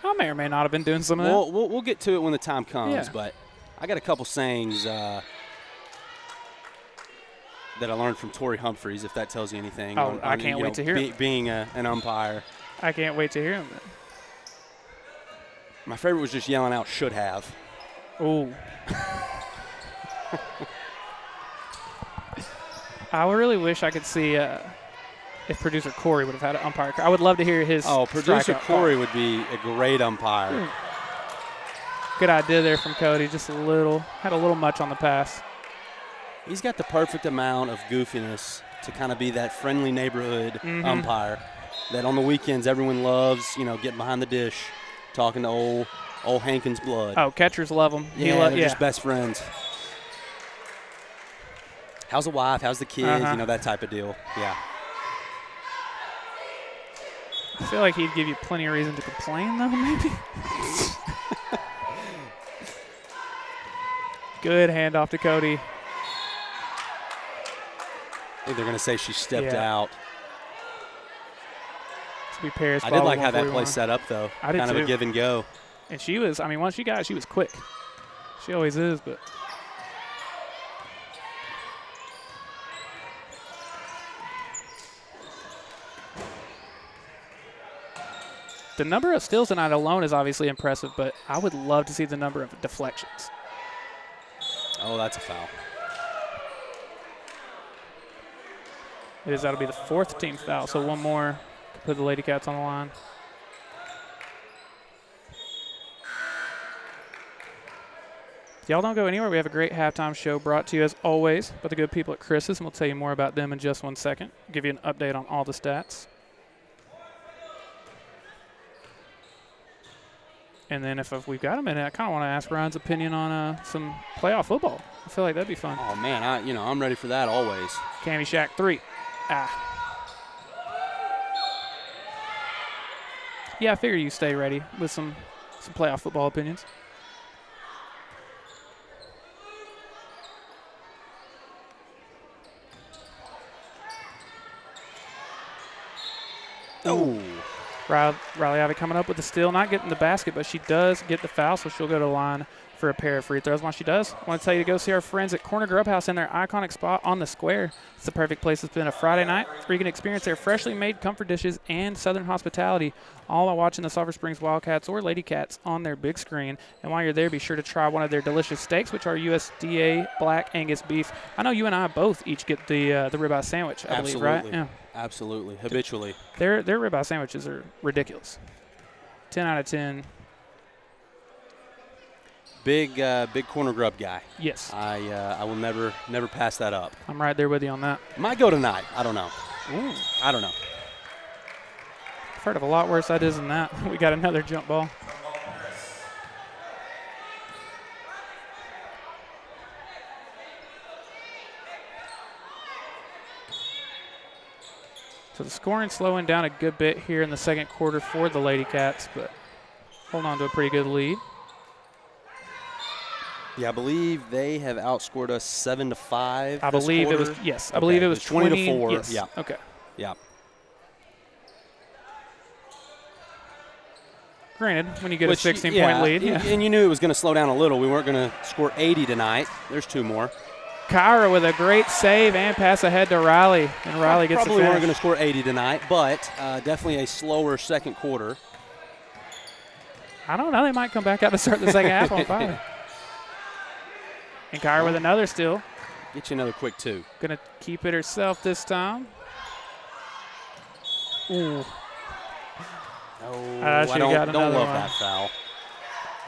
I may or may not have been doing some of that. We'll get to it when the time comes, Yeah. but I got a couple sayings that I learned from Tori Humphries, if that tells you anything. Oh, I can't wait to hear him. Being an umpire. I can't wait to hear him. My favorite was just yelling out, should have. Ooh. I really wish I could see if producer Corey would have had an umpire. I would love to hear his. Oh, producer Corey would be a great umpire. Good idea there from Cody. Had a little much on the pass. He's got the perfect amount of goofiness to kind of be that friendly neighborhood umpire that on the weekends everyone loves, getting behind the dish, talking to old Hankins blood. Oh, catchers love him. Yeah, they're just best friends. How's the wife? How's the kid? That type of deal. Yeah. I feel like he'd give you plenty of reason to complain, though, maybe. Good handoff to Cody. I think they're going to say she stepped out. To be Paris. I did like how that play set up, though. I did kind too. of a give and go. And she was, once she got it, she was quick. She always is, but. The number of steals tonight alone is obviously impressive, but I would love to see the number of deflections. Oh, that's a foul. That'll be the 4th team foul, so one more to put the Lady Cats on the line. Y'all don't go anywhere. We have a great halftime show brought to you, as always, by the good people at Chris's, and we'll tell you more about them in just 1 second. Give you an update on all the stats. And then if we've got a minute, I kind of want to ask Ryan's opinion on some playoff football. I feel like that'd be fun. Oh, man, I'm ready for that always. Cammy Shack 3. Yeah, I figure you stay ready with some playoff football opinions. Oh. Riley Ivy coming up with the steal, not getting the basket, but she does get the foul, so she'll go to the line for a pair of free throws. While she does, I want to tell you to go see our friends at Corner Grub House in their iconic spot on the square. It's the perfect place to spend a Friday night where you can experience their freshly made comfort dishes and Southern hospitality, all while watching the Sulphur Springs Wildcats or Lady Cats on their big screen. And while you're there, be sure to try one of their delicious steaks, which are USDA Black Angus beef. I know you and I both each get the ribeye sandwich, I believe, right? Yeah. Absolutely, habitually. Their ribeye sandwiches are ridiculous. 10 out of 10. Big corner grub guy. Yes. I will never pass that up. I'm right there with you on that. Might go tonight. I don't know. Ooh. I don't know. I've heard of a lot worse ideas than that. We got another jump ball. So the scoring slowing down a good bit here in the second quarter for the Lady Cats, but hold on to a pretty good lead. Yeah, I believe they have outscored us 7-5. I believe quarter. it was, yes. I Okay, believe it was 20-4. Yes. Yeah. Okay. Yeah. Granted, when you get a 16-point lead. Yeah. And you knew it was going to slow down a little. We weren't going to score 80 tonight. There's 2 more. Kyra with a great save and pass ahead to Riley, and Riley gets the Probably finish. weren't going to score 80 tonight, but definitely a slower second quarter. I don't know. They might come back out to start the second half on fire. And Kyra with another steal. Get you another quick 2. Going to keep it herself this time. Ooh. Oh, I don't love that foul.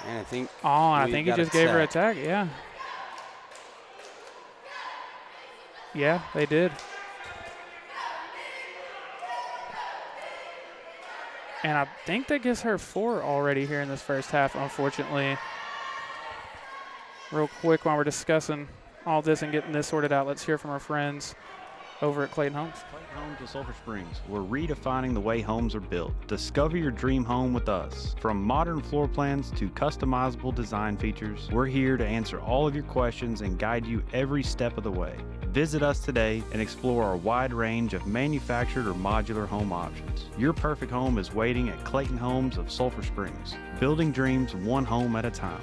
And I think. Oh, I think he just gave her a tag. Yeah. Yeah, they did. And I think that gives her 4 already here in this first half, unfortunately. Real quick, while we're discussing all this and getting this sorted out, let's hear from our friends over at Clayton Homes. Clayton Homes of Sulphur Springs. We're redefining the way homes are built. Discover your dream home with us. From modern floor plans to customizable design features, we're here to answer all of your questions and guide you every step of the way. Visit us today and explore our wide range of manufactured or modular home options. Your perfect home is waiting at Clayton Homes of Sulphur Springs. Building dreams one home at a time.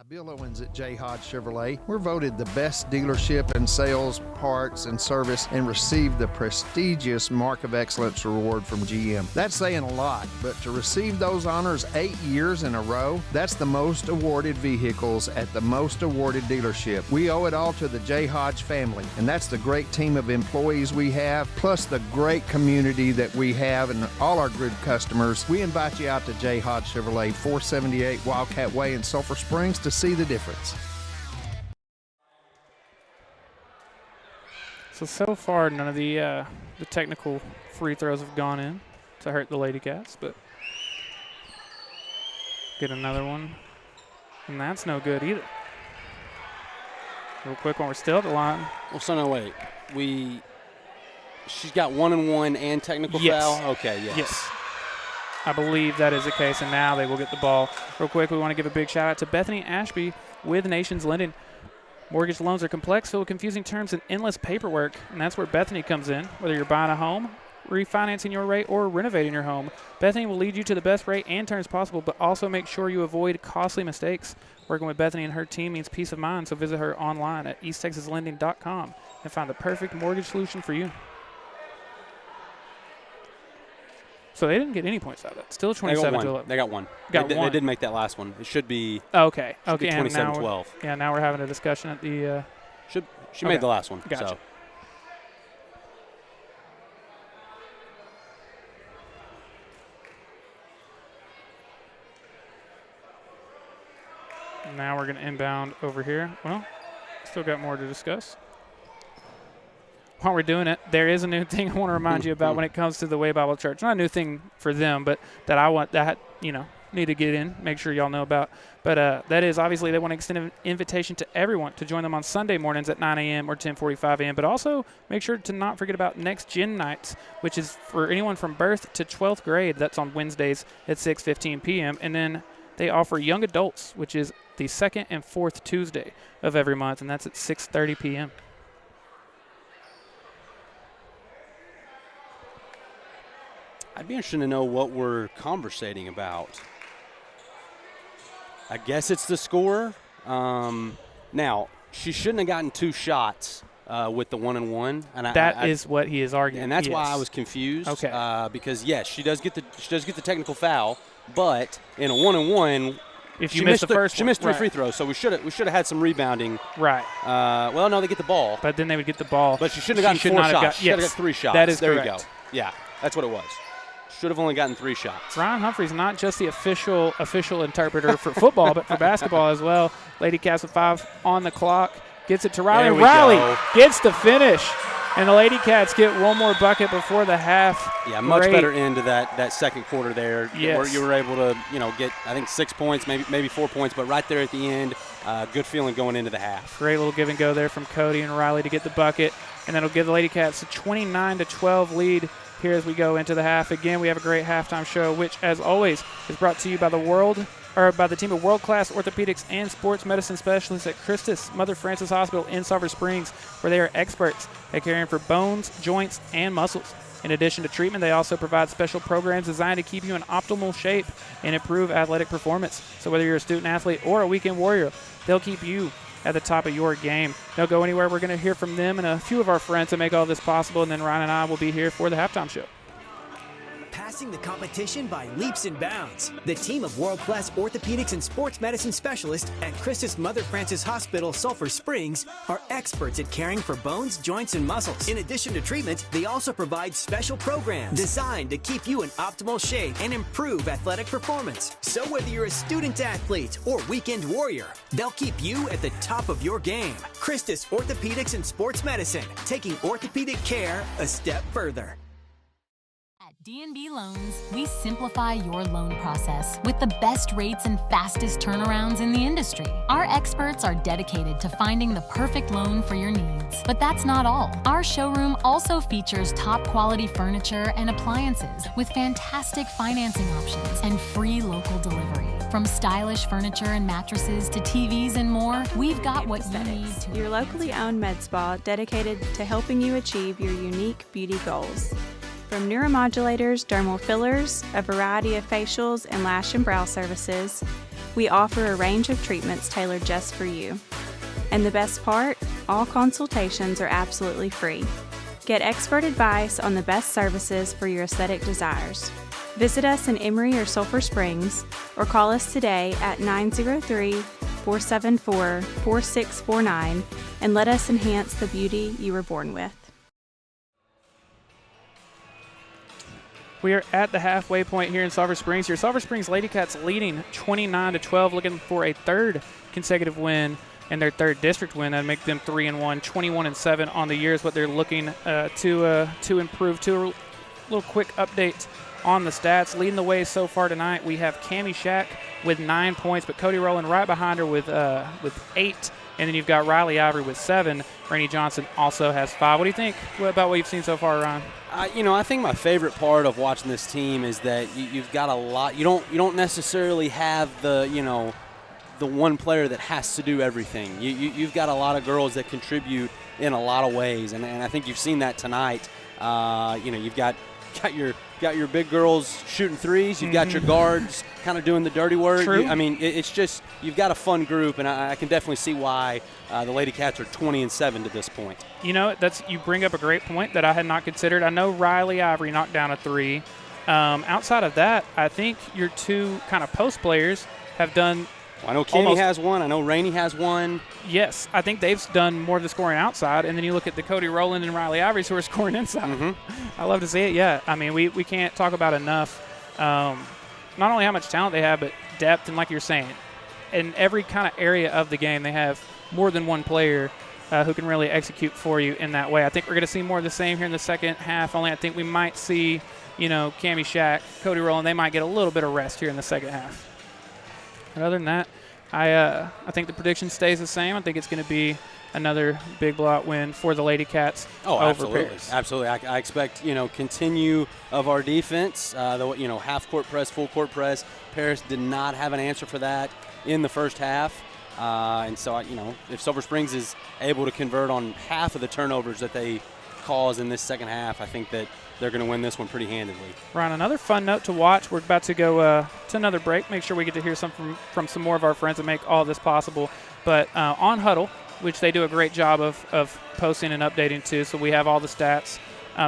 Bill Owens at J. Hodge Chevrolet. We're voted the best dealership in sales, parts, and service and received the prestigious Mark of Excellence award from GM. That's saying a lot, but to receive those honors 8 years in a row, that's the most awarded vehicles at the most awarded dealership. We owe it all to the J. Hodge family, and that's the great team of employees we have, plus the great community that we have and all our good customers. We invite you out to J. Hodge Chevrolet, 478 Wildcat Way in Sulphur Springs to see the difference. So far, none of the technical free throws have gone in to hurt the Lady Cats, but get another one, and that's no good either. Real quick, when we're still at the line. Well, so no, wait. She's got 1-and-1 and technical foul? Okay, yes. Yes. I believe that is the case, and now they will get the ball. Real quick, we want to give a big shout-out to Bethany Ashby with Nations Lending. Mortgage loans are complex, filled with confusing terms and endless paperwork, and that's where Bethany comes in. Whether you're buying a home, refinancing your rate, or renovating your home, Bethany will lead you to the best rate and terms possible, but also make sure you avoid costly mistakes. Working with Bethany and her team means peace of mind, so visit her online at easttexaslending.com and find the perfect mortgage solution for you. So they didn't get any points out of that. Still 27-11. They got one. Got they one. They did make that last one. It should be. Okay. Should be 27-12. Yeah, now we're having a discussion at the. She made the last one. Gotcha. So. Now we're going to inbound over here. Well, still got more to discuss. While we're doing it, there is a new thing I want to remind you about when it comes to the Way Bible Church. Not a new thing for them, but that I want that, need to get in, make sure y'all know about. But that is, obviously, they want to extend an invitation to everyone to join them on Sunday mornings at 9 a.m. or 10:45 a.m. But also make sure to not forget about Next Gen Nights, which is for anyone from birth to 12th grade. That's on Wednesdays at 6:15 p.m. And then they offer Young Adults, which is the second and fourth Tuesday of every month, and that's at 6:30 p.m. I'd be interested to know what we're conversating about. I guess it's the score. Now, she shouldn't have gotten 2 shots with the 1-and-1. That is what he is arguing. And that's why I was confused. Okay. Because, yes, she does get the technical foul, but in a 1-and-1, if you missed the first one, she missed 3 free throws, so we should have had some rebounding. Right. Well, no, they get the ball. But then they would get the ball. But she shouldn't have gotten 4 shots. She should have got 3 shots. That is there correct. There you go. Yeah, that's what it was. Should have only gotten 3 shots. Ryan Humphries, not just the official interpreter for football, but for basketball as well. Lady Cats with 5 on the clock. Gets it to Riley. There we Riley go. gets the finish. And the Lady Cats get one more bucket before the half. Yeah, much better end to that second quarter there. Yes. Where you were able to, get, I think, 6 points, maybe 4 points, but right there at the end, good feeling going into the half. Great little give and go there from Cody and Riley to get the bucket. And that'll give the Lady Cats a 29-12 lead here as we go into the half. Again, we have a great halftime show, which, as always, is brought to you by the team of world-class orthopedics and sports medicine specialists at Christus Mother Frances Hospital in Sulphur Springs, where they are experts at caring for bones, joints, and muscles. In addition to treatment, they also provide special programs designed to keep you in optimal shape and improve athletic performance. So whether you're a student athlete or a weekend warrior, they'll keep you at the top of your game. Don't go anywhere. We're going to hear from them and a few of our friends to make all this possible, and then Ryan and I will be here for the halftime show. Passing the competition by leaps and bounds. The team of world-class orthopedics and sports medicine specialists at Christus Mother Frances Hospital, Sulphur Springs, are experts at caring for bones, joints, and muscles. In addition to treatment, they also provide special programs designed to keep you in optimal shape and improve athletic performance. So whether you're a student athlete or weekend warrior, they'll keep you at the top of your game. Christus Orthopedics and Sports Medicine, taking orthopedic care a step further. D&B Loans, we simplify your loan process with the best rates and fastest turnarounds in the industry. Our experts are dedicated to finding the perfect loan for your needs. But that's not all. Our showroom also features top quality furniture and appliances with fantastic financing options and free local delivery. From stylish furniture and mattresses to TVs and more, we've got what you need to. Your locally owned med spa dedicated to helping you achieve your unique beauty goals. From neuromodulators, dermal fillers, a variety of facials, and lash and brow services, we offer a range of treatments tailored just for you. And the best part, all consultations are absolutely free. Get expert advice on the best services for your aesthetic desires. Visit us in Emory or Sulphur Springs, or call us today at 903-474-4649 and let us enhance the beauty you were born with. We are at the halfway point here in Sulphur Springs. Your Sulphur Springs Lady Cats leading 29-12, looking for a third consecutive win and their third district win. That'd make them 3-1, 21-7 on the year is what they're looking to improve. To a little quick update on the stats. Leading the way so far tonight, we have Cammie Shack with 9 points, but Cody Rowland right behind her with 8. And then you've got Riley Ivory with 7. Rainey Johnson also has 5. What do you think about what you've seen so far, Ryan? I think my favorite part of watching this team is that you've got a lot. You don't necessarily have the one player that has to do everything. You've got a lot of girls that contribute in a lot of ways, and I think you've seen that tonight. You've got your big girls shooting threes. You've got your guards kind of doing the dirty work. True. It's just you've got a fun group, and I can definitely see why the Lady Cats are 20-7 to this point. You bring up a great point that I had not considered. I know Riley Ivory knocked down a 3. Outside of that, I think your two kind of post players have done. I know Kenny has one. I know Rainey has one. Yes, I think they've done more of the scoring outside. And then you look at the Cody Rowland and Riley Ivory who are scoring inside. I love to see it. Yeah, I mean, we can't talk about enough not only how much talent they have, but depth. And like you're saying, in every kind of area of the game, they have more than one player who can really execute for you in that way. I think we're going to see more of the same here in the second half. Only I think we might see, Cammie Shack, Cody Rowland, they might get a little bit of rest here in the second half. But other than that, I think the prediction stays the same. I think it's going to be another big blowout win for the Lady Cats over Paris. Absolutely. I expect, continue of our defense, half court press, full court press. Paris did not have an answer for that in the first half. And so, if Sulphur Springs is able to convert on half of the turnovers that they cause in this second half, I think that they're going to win this one pretty handedly. Ryan, another fun note to watch. We're about to go to another break. Make sure we get to hear something from some more of our friends that make all this possible. But on Huddle, which they do a great job of posting and updating too, so we have all the stats.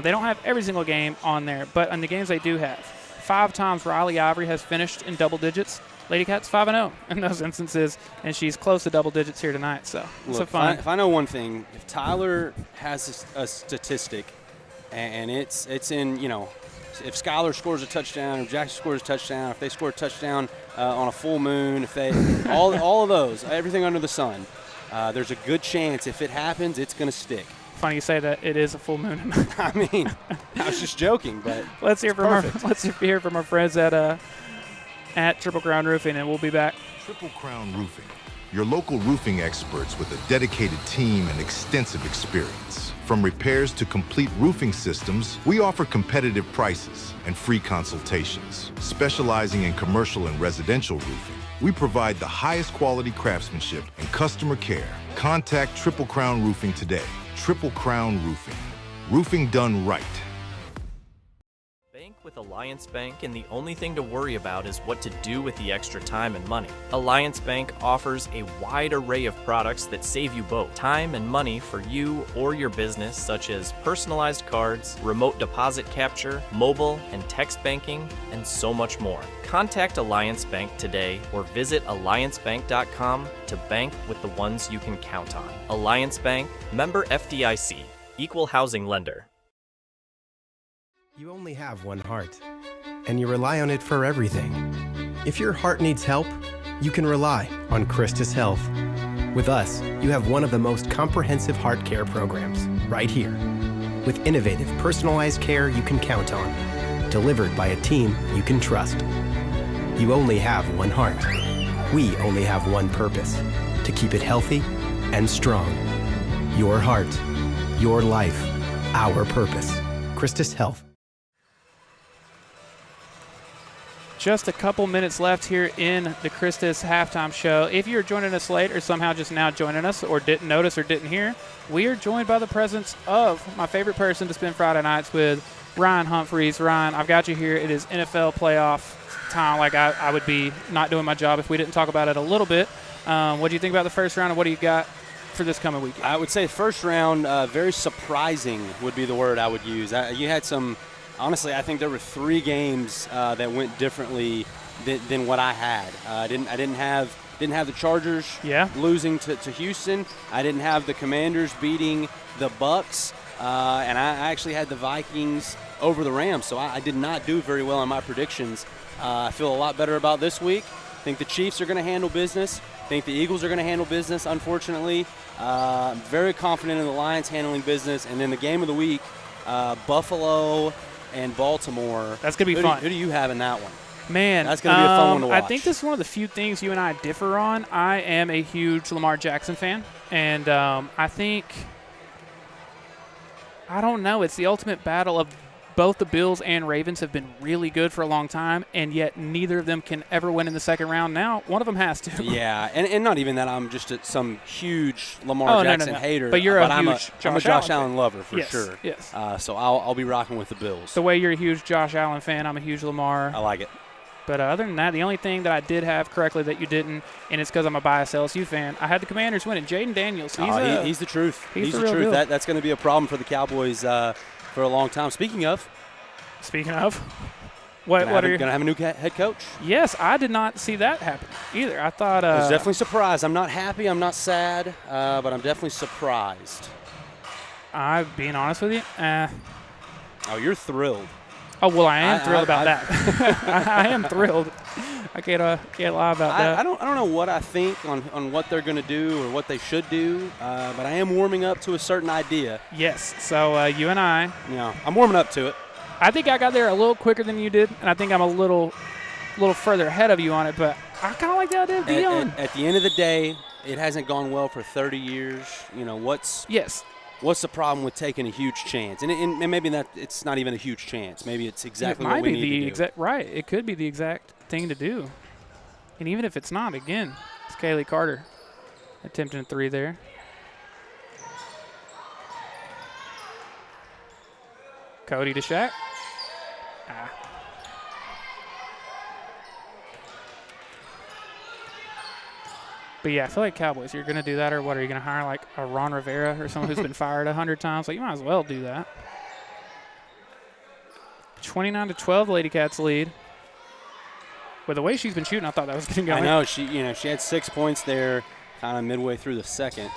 They don't have every single game on there, but in the games they do have, 5 times Riley Ivory has finished in double digits. Lady Cats 5-0 in those instances, and she's close to double digits here tonight. So it's a fun. If I know one thing, if Tyler has a statistic, and it's in, if Skylar scores a touchdown, if Jackson scores a touchdown, if they score a touchdown on a full moon, if they all of those, everything under the sun, there's a good chance if it happens, it's going to stick. Funny you say that. It is a full moon. I mean, I was just joking, but let's hear from our friends at Triple Crown Roofing, and we'll be back. Triple Crown Roofing, your local roofing experts with a dedicated team and extensive experience. From repairs to complete roofing systems, we offer competitive prices and free consultations. Specializing in commercial and residential roofing, we provide the highest quality craftsmanship and customer care. Contact Triple Crown Roofing today. Triple Crown Roofing. Roofing done right. With Alliance Bank, and the only thing to worry about is what to do with the extra time and money. Alliance Bank offers a wide array of products that save you both time and money for you or your business, such as personalized cards, remote deposit capture, mobile and text banking, and so much more. Contact Alliance Bank today or visit alliancebank.com to bank with the ones you can count on. Alliance Bank, member FDIC, equal housing lender. You only have one heart, and you rely on it for everything. If your heart needs help, you can rely on Christus Health. With us, you have one of the most comprehensive heart care programs right here, with innovative, personalized care you can count on, delivered by a team you can trust. You only have one heart. We only have one purpose, to keep it healthy and strong. Your heart, your life, our purpose. Christus Health. Just a couple minutes left here in the Christus halftime show. If you're joining us late or somehow just now joining us or didn't notice or didn't hear, we are joined by the presence of my favorite person to spend Friday nights with, Ryan Humphries. Ryan, I've got you here. It is NFL playoff time. Like I would be not doing my job if we didn't talk about it a little bit. What do you think about the first round, and what do you got for this coming weekend? I would say first round, very surprising would be the word I would use. You had some. Honestly, I think there were 3 games that went differently than what I had. I didn't have the Chargers losing to Houston. I didn't have the Commanders beating the Bucks, and I actually had the Vikings over the Rams. So I did not do very well on my predictions. I feel a lot better about this week. I think the Chiefs are going to handle business. I think the Eagles are going to handle business, unfortunately. I'm very confident in the Lions handling business. And then the game of the week, Buffalo and Baltimore. That's going to be fun. Who do you have in that one? Man, that's going to be a fun one to watch. I think this is one of the few things you and I differ on. I am a huge Lamar Jackson fan, and I think, I don't know, it's the ultimate battle of both the Bills and Ravens have been really good for a long time, and yet neither of them can ever win in the second round. Now, one of them has to. Yeah, and not even that I'm just some huge Lamar Jackson hater. But I'm a Josh Allen lover for sure. Yes. So I'll be rocking with the Bills. The way you're a huge Josh Allen fan, I'm a huge Lamar. I like it. But other than that, the only thing that I did have correctly that you didn't, and it's because I'm a biased LSU fan, I had the Commanders winning. Jaden Daniels, he's the truth. He's the truth. That's going to be a problem for the Cowboys for a long time. Speaking of, What are you going to have a new head coach? Yes, I did not see that happen either. I thought I was definitely surprised. I'm not happy. I'm not sad, but I'm definitely surprised. I'm being honest with you. Oh, you're thrilled. Oh, well, I am thrilled about that. I am thrilled. I can't lie about that. I don't know what I think on what they're going to do or what they should do, but I am warming up to a certain idea. Yes. So you and I. Yeah, I'm warming up to it. I think I got there a little quicker than you did, and I think I'm a little further ahead of you on it, but I kind of like the idea of Dion. At the end of the day, it hasn't gone well for 30 years. You know, what's the problem with taking a huge chance? And maybe that it's not even a huge chance. Maybe it's exactly what we need to do. Right. It could be the exact thing to do. And even if it's not, again, it's Kaylee Carter attempting a 3 there. Cody to Shaq. But, yeah, I feel like Cowboys, you're going to do that, or what? Are you going to hire, like, a Ron Rivera or someone who's been fired 100 times? Like, you might as well do that. 29-12, Lady Cats lead. With the way she's been shooting, I thought that was going to go in. I know. She had 6 points there kind of midway through the second.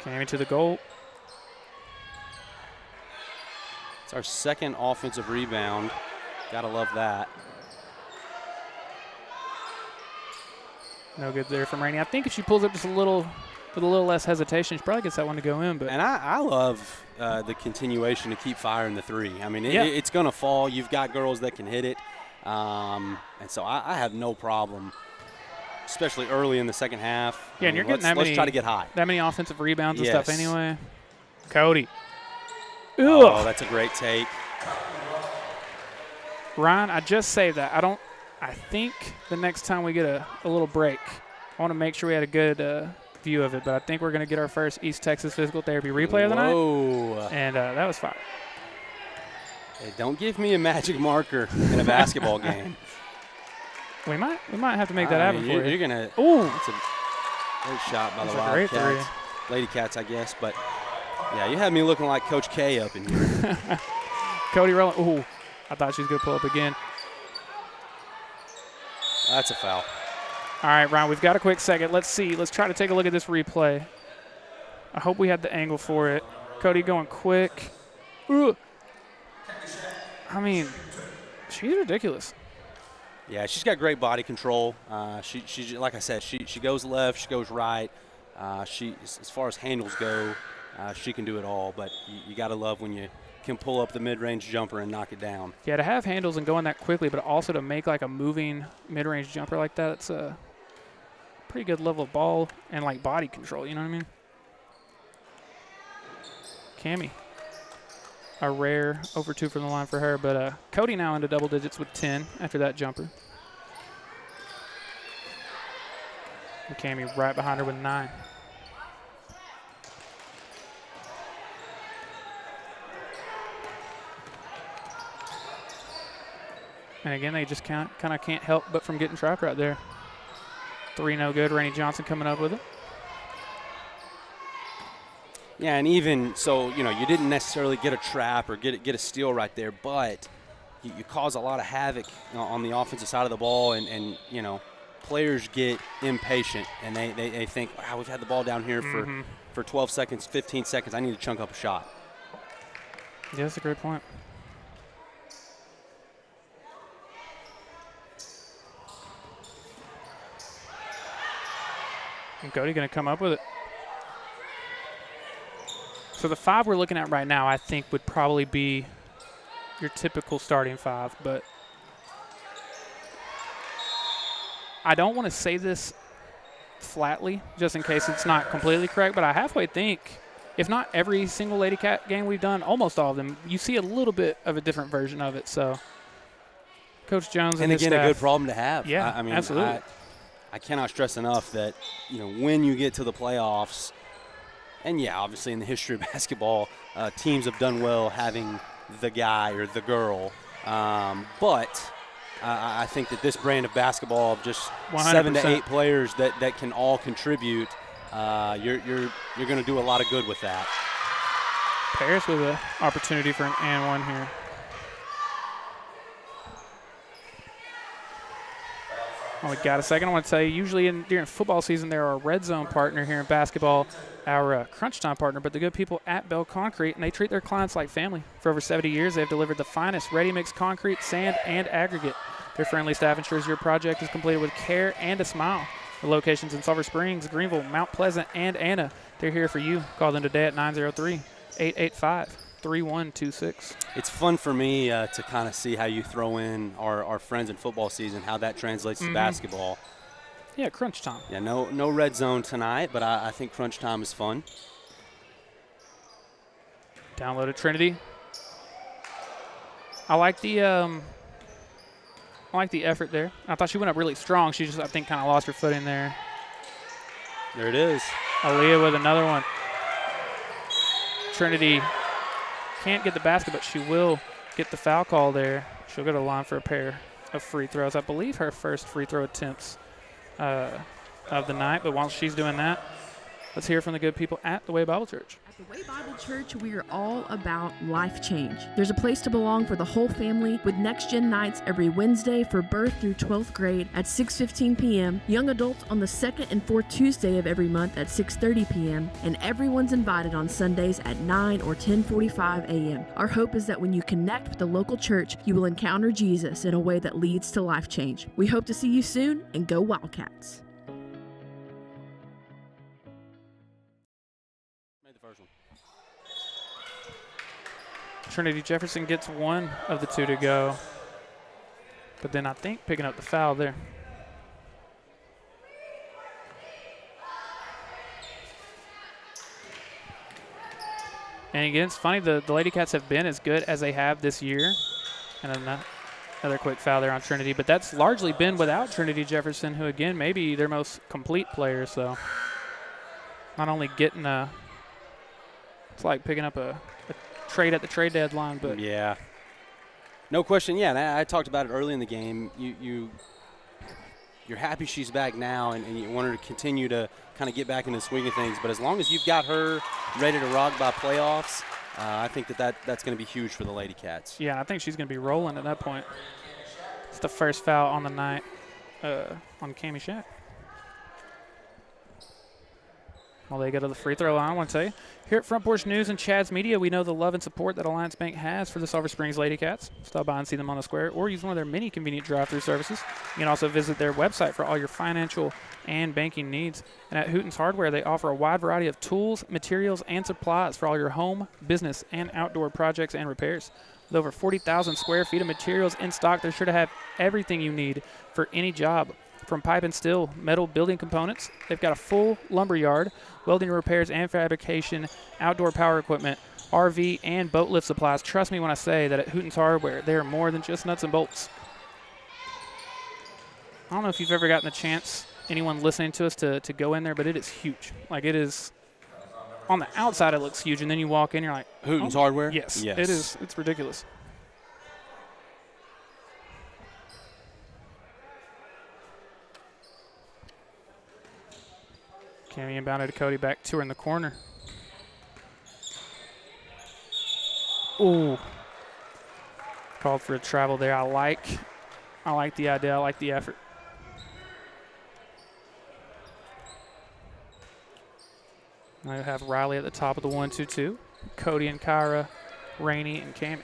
Came into the goal. It's our second offensive rebound. Got to love that. No good there from Rainey. I think if she pulls up just a little with a little less hesitation, she probably gets that one to go in. But and I love the continuation to keep firing the 3. I mean, it's going to fall. You've got girls that can hit it. And so I have no problem, especially early in the second half. Yeah, and you're getting let's try to get high. That many offensive rebounds and stuff anyway. Cody. Oh, that's a great take. Ryan, I just saved that. I think the next time we get a little break, I want to make sure we had a good view of it, but I think we're going to get our first East Texas Physical Therapy replay of the night. And that was fire. Hey, don't give me a magic marker in a basketball game. We might have to make that happen for you. You're going to – ooh. It's a great shot by the Wildcats. Lady Cats, I guess. But, yeah, you had me looking like Coach K up in here. Cody rolling. Ooh, I thought she was going to pull up again. That's a foul. All right, Ryan, we've got a quick second. Let's see. Let's try to take a look at this replay. I hope we had the angle for it. Cody going quick. Ooh. I mean, she's ridiculous. Yeah, she's got great body control. She like I said, she goes left, she goes right. She, as far as handles go, she can do it all. But you got to love when you can pull up the mid-range jumper and knock it down. Yeah, to have handles and going that quickly, but also to make like a moving mid-range jumper like that, it's a pretty good level of ball and like body control, you know what I mean? Cammie, a rare over 2 from the line for her, but Cody now into double digits with 10 after that jumper. And Cammie right behind her with 9. And again, they just kind of can't help but from getting trapped right there. 3 no good. Rainey Johnson coming up with it. Yeah, and even so, you didn't necessarily get a trap or get a steal right there, but you cause a lot of havoc on the offensive side of the ball, and players get impatient and they think, wow, we've had the ball down here for 12 seconds, 15 seconds. I need to chunk up a shot. Yeah, that's a great point. And Cody going to come up with it. So the 5 we're looking at right now, I think, would probably be your typical starting 5. But I don't want to say this flatly, just in case it's not completely correct. But I halfway think, if not every single Lady Cat game we've done, almost all of them, you see a little bit of a different version of it. So Coach Jones and his again, staff, a good problem to have. Yeah, I mean, absolutely. I cannot stress enough that, when you get to the playoffs, and yeah, obviously in the history of basketball, teams have done well having the guy or the girl. But I think that this brand of basketball of just 100%. 7 to 8 players that can all contribute, you're going to do a lot of good with that. Paris with an opportunity for an and one here. Well, we got a second. I want to tell you, usually during football season, they're our red zone partner here in basketball, our crunch time partner, but the good people at Bell Concrete, and they treat their clients like family. For over 70 years, they've delivered the finest ready-mix concrete, sand, and aggregate. Their friendly staff ensures your project is completed with care and a smile. The locations in Sulphur Springs, Greenville, Mount Pleasant, and Anna. They're here for you. Call them today at 903-885-3126. It's fun for me to kind of see how you throw in our friends in football season, how that translates to basketball. Yeah, crunch time. Yeah, no red zone tonight, but I think crunch time is fun. Downloaded Trinity. I like the effort there. I thought she went up really strong. She just, I think, kind of lost her footing there. There it is. Aaliyah with another one. Trinity can't get the basket, but she will get the foul call there. She'll go to the line for a pair of free throws. I believe her first free throw attempts of the night. But while she's doing that, let's hear from the good people at the Way Bible Church. At the Way Bible Church, we are all about life change. There's a place to belong for the whole family with Next Gen nights every Wednesday for birth through 12th grade at 6:15 p.m., young adults on the second and fourth Tuesday of every month at 6:30 p.m., and everyone's invited on Sundays at 9 or 10:45 a.m. Our hope is that when you connect with the local church, you will encounter Jesus in a way that leads to life change. We hope to see you soon, and go Wildcats. Trinity Jefferson gets one of the two to go. But then I think picking up the foul there. And again, it's funny, the Lady Cats have been as good as they have this year. And another quick foul there on Trinity. But that's largely been without Trinity Jefferson, who, again, may be their most complete player. So not only getting it's like picking up a trade at the trade deadline, but yeah, no question. Yeah, and I talked about it early in the game. You're happy she's back now, and you want her to continue to kind of get back into the swing of things. But as long as you've got her ready to rock by playoffs, I think that's going to be huge for the Lady Cats. Yeah, I think she's going to be rolling at that point. It's the first foul on the night on Cammie Shack. Well, they go to the free throw line, I want to tell you. Here at Front Porch News and Chad's Media, we know the love and support that Alliance Bank has for the Sulphur Springs Lady Cats. Stop by and see them on the square or use one of their many convenient drive-through services. You can also visit their website for all your financial and banking needs. And at Hooten's Hardware, they offer a wide variety of tools, materials, and supplies for all your home, business, and outdoor projects and repairs. With over 40,000 square feet of materials in stock, they're sure to have everything you need for any job. From pipe and steel, metal building components, they've got a full lumber yard, welding repairs and fabrication, outdoor power equipment, RV and boat lift supplies. Trust me when I say that at Hooten's Hardware, they are more than just nuts and bolts. I don't know if you've ever gotten the chance, anyone listening to us, to go in there, but it is huge. Like, it is, on the outside it looks huge, and then you walk in, you're like, Hooten's Hardware? Yes, it is. It's ridiculous. Cammie inbounded to Cody, back to her in the corner. Ooh. Called for a travel there. I like the idea. I like the effort. Now you have Riley at the top of the 1-2-2. Cody and Kyra, Rainey and Cammie.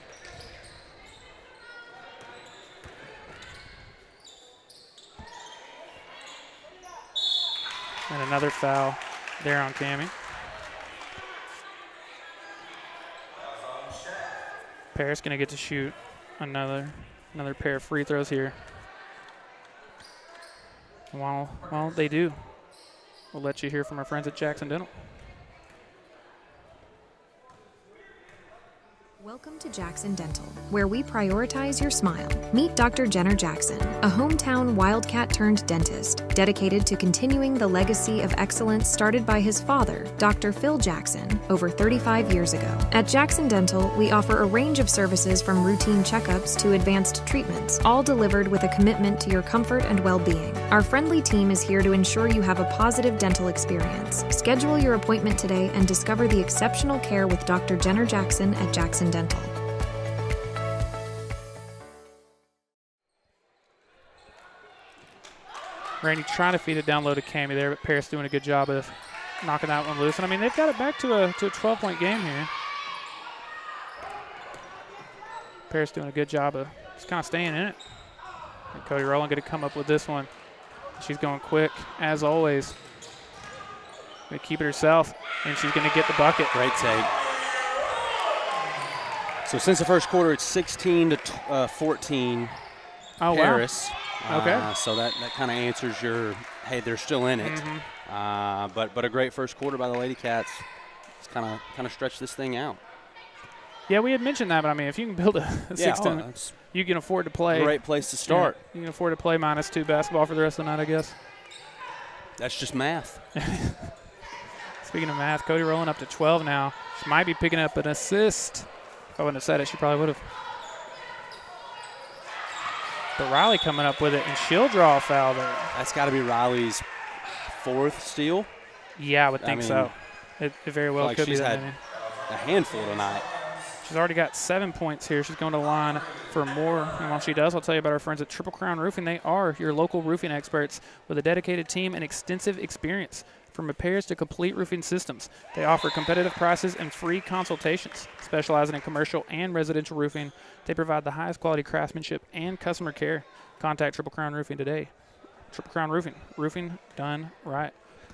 And another foul there on Cammie. Paris going to get to shoot another pair of free throws here. Well, they do. We'll let you hear from our friends at Jackson Dental. Welcome to Jackson Dental, where we prioritize your smile. Meet Dr. Jenner Jackson, a hometown wildcat turned dentist, dedicated to continuing the legacy of excellence started by his father, Dr. Phil Jackson, over 35 years ago. At Jackson Dental, we offer a range of services from routine checkups to advanced treatments, all delivered with a commitment to your comfort and well-being. Our friendly team is here to ensure you have a positive dental experience. Schedule your appointment today and discover the exceptional care with Dr. Jenner Jackson at Jackson Dental. Randy trying to feed it down low to Cammy there, but Paris doing a good job of knocking that one loose. And, I mean, they've got it back to a 12-point game here. Paris doing a good job of just kind of staying in it. And Cody Rowland going to come up with this one. She's going quick, as always. Going to keep it herself, and she's going to get the bucket. Great take. So since the first quarter, it's 16-14 Paris. Wow. Okay. So that kind of answers your, hey, they're still in it. Mm-hmm. But a great first quarter by the Lady Cats. It's kind of stretched this thing out. Yeah, we had mentioned that, but I mean, if you can build a 16, you can afford to play. Great place to start. Yeah, you can afford to play -2 basketball for the rest of the night, I guess. That's just math. Speaking of math, Cody Rowland up to 12 now. She might be picking up an assist. If I wouldn't have said it, she probably would have. But Riley coming up with it, and she'll draw a foul there. That's got to be Riley's 4th steal. Yeah, I would think so. It very well could be that. She's had a handful tonight. She's already got 7 points here. She's going to line for more. And while she does, I'll tell you about our friends at Triple Crown Roofing. They are your local roofing experts with a dedicated team and extensive experience. From repairs to complete roofing systems, they offer competitive prices and free consultations. Specializing in commercial and residential roofing, they provide the highest quality craftsmanship and customer care. Contact Triple Crown Roofing today. Triple Crown Roofing, roofing done right.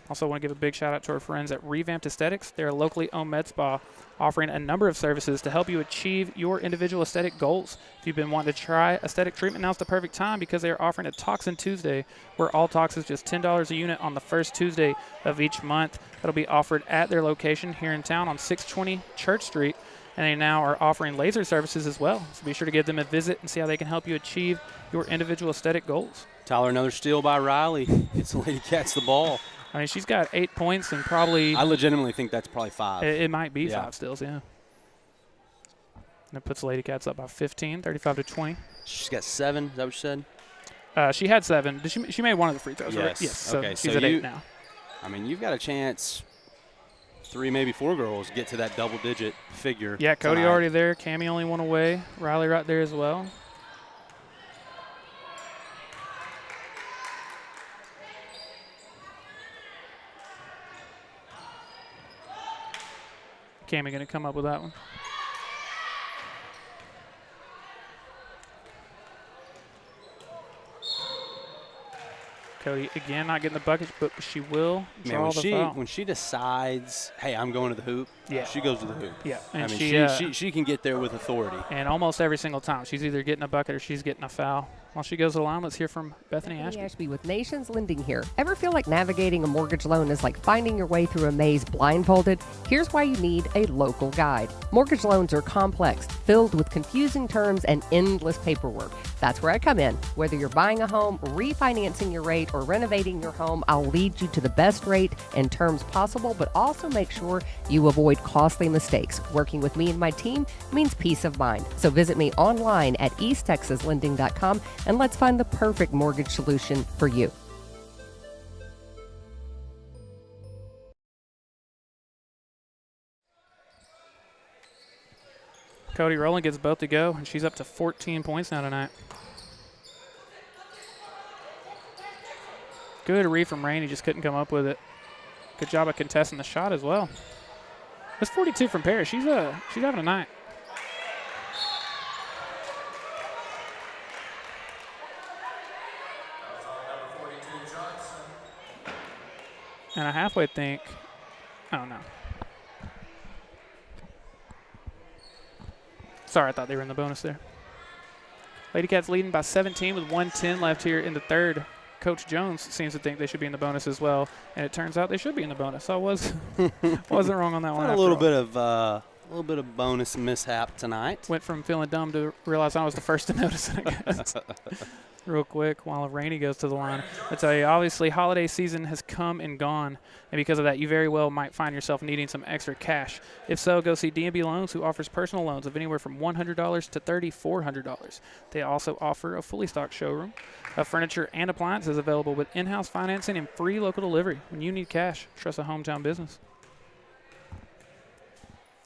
Also want to give a big shout out to our friends at Revamped Aesthetics. They're a locally owned med spa offering a number of services to help you achieve your individual aesthetic goals. If you've been wanting to try aesthetic treatment, now's the perfect time because they are offering a Toxin Tuesday where all tox is just $10 a unit on the first Tuesday of each month. That'll be offered at their location here in town on 620 Church Street. And they now are offering laser services as well. So be sure to give them a visit and see how they can help you achieve your individual aesthetic goals. Tyler, another steal by Riley. It's the Lady Cats the ball. I mean, she's got 8 points and probably – I legitimately think that's probably 5. It might be 5 steals, yeah. And it puts the Lady Cats up by 15, 35-20. She's got 7, is that what you said? She had 7. She made one of the free throws, right? Yes. So okay, she's at 8 now. I mean, you've got a chance 3, maybe 4 girls get to that double-digit figure. Yeah, Cody tonight. already there. Cammy only one away. Riley right there as well. Cammy going to come up with that one. Cody, again, not getting the buckets, but she will draw the foul. When she decides, hey, I'm going to the hoop, she goes to the hoop. Yeah, and I mean, she can get there with authority. And almost every single time, she's either getting a bucket or she's getting a foul. While she goes to the line, let's hear from Bethany Ashby. With Nations Lending here. Ever feel like navigating a mortgage loan is like finding your way through a maze blindfolded? Here's why you need a local guide. Mortgage loans are complex, filled with confusing terms and endless paperwork. That's where I come in. Whether you're buying a home, refinancing your rate, or renovating your home, I'll lead you to the best rate and terms possible, but also make sure you avoid costly mistakes. Working with me and my team means peace of mind. So visit me online at easttexaslending.com and let's find the perfect mortgage solution for you. Cody Rowland gets both to go, and she's up to 14 points now tonight. Good read from Rainey, just couldn't come up with it. Good job of contesting the shot as well. That's 42 from Paris. She's having a night. And I halfway think, oh no. Sorry, I thought they were in the bonus there. Lady Cats leading by 17 with 1:10 left here in the third. Coach Jones seems to think they should be in the bonus as well, and it turns out they should be in the bonus. So I wasn't wrong on that one. A little bit of A little bit of bonus mishap tonight. Went from feeling dumb to realize I was the first to notice it, I guess. Real quick, while Rainey goes to the line. I tell you, obviously, holiday season has come and gone, and because of that, you very well might find yourself needing some extra cash. If so, go see D&B Loans, who offers personal loans of anywhere from $100 to $3,400. They also offer a fully stocked showroom of furniture and appliances available with in-house financing and free local delivery. When you need cash, trust a hometown business.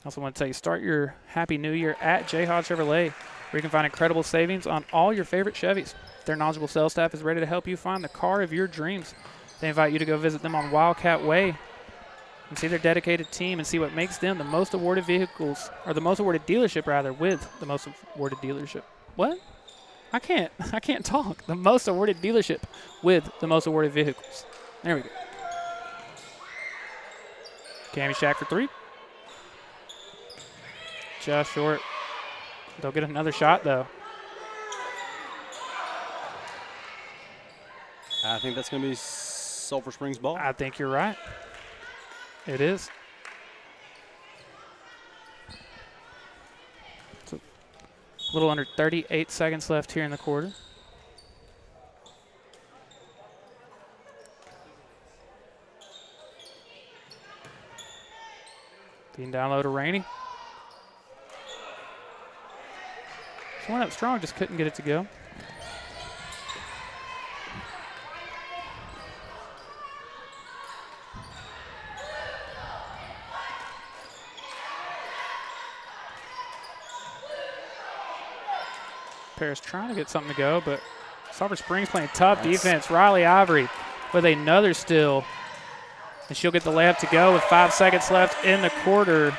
I also want to tell you, start your happy new year at J. Hodge Chevrolet, where you can find incredible savings on all your favorite Chevys. Their knowledgeable sales staff is ready to help you find the car of your dreams. They invite you to go visit them on Wildcat Way and see their dedicated team and see what makes them the most awarded vehicles, or the most awarded dealership, rather, with the most awarded dealership. What? I can't talk. The most awarded dealership with the most awarded vehicles. There we go. Cammy Shack for three. Just short. They'll get another shot, though. I think that's going to be Sulphur Springs ball. I think you're right. It is. It's a little under 38 seconds left here in the quarter. Being down low to Rainey. She went up strong, just couldn't get it to go. Paris trying to get something to go, but Sulphur Springs playing tough defense. Riley Ivory with another steal, and she'll get the layup to go with 5 seconds left in the quarter.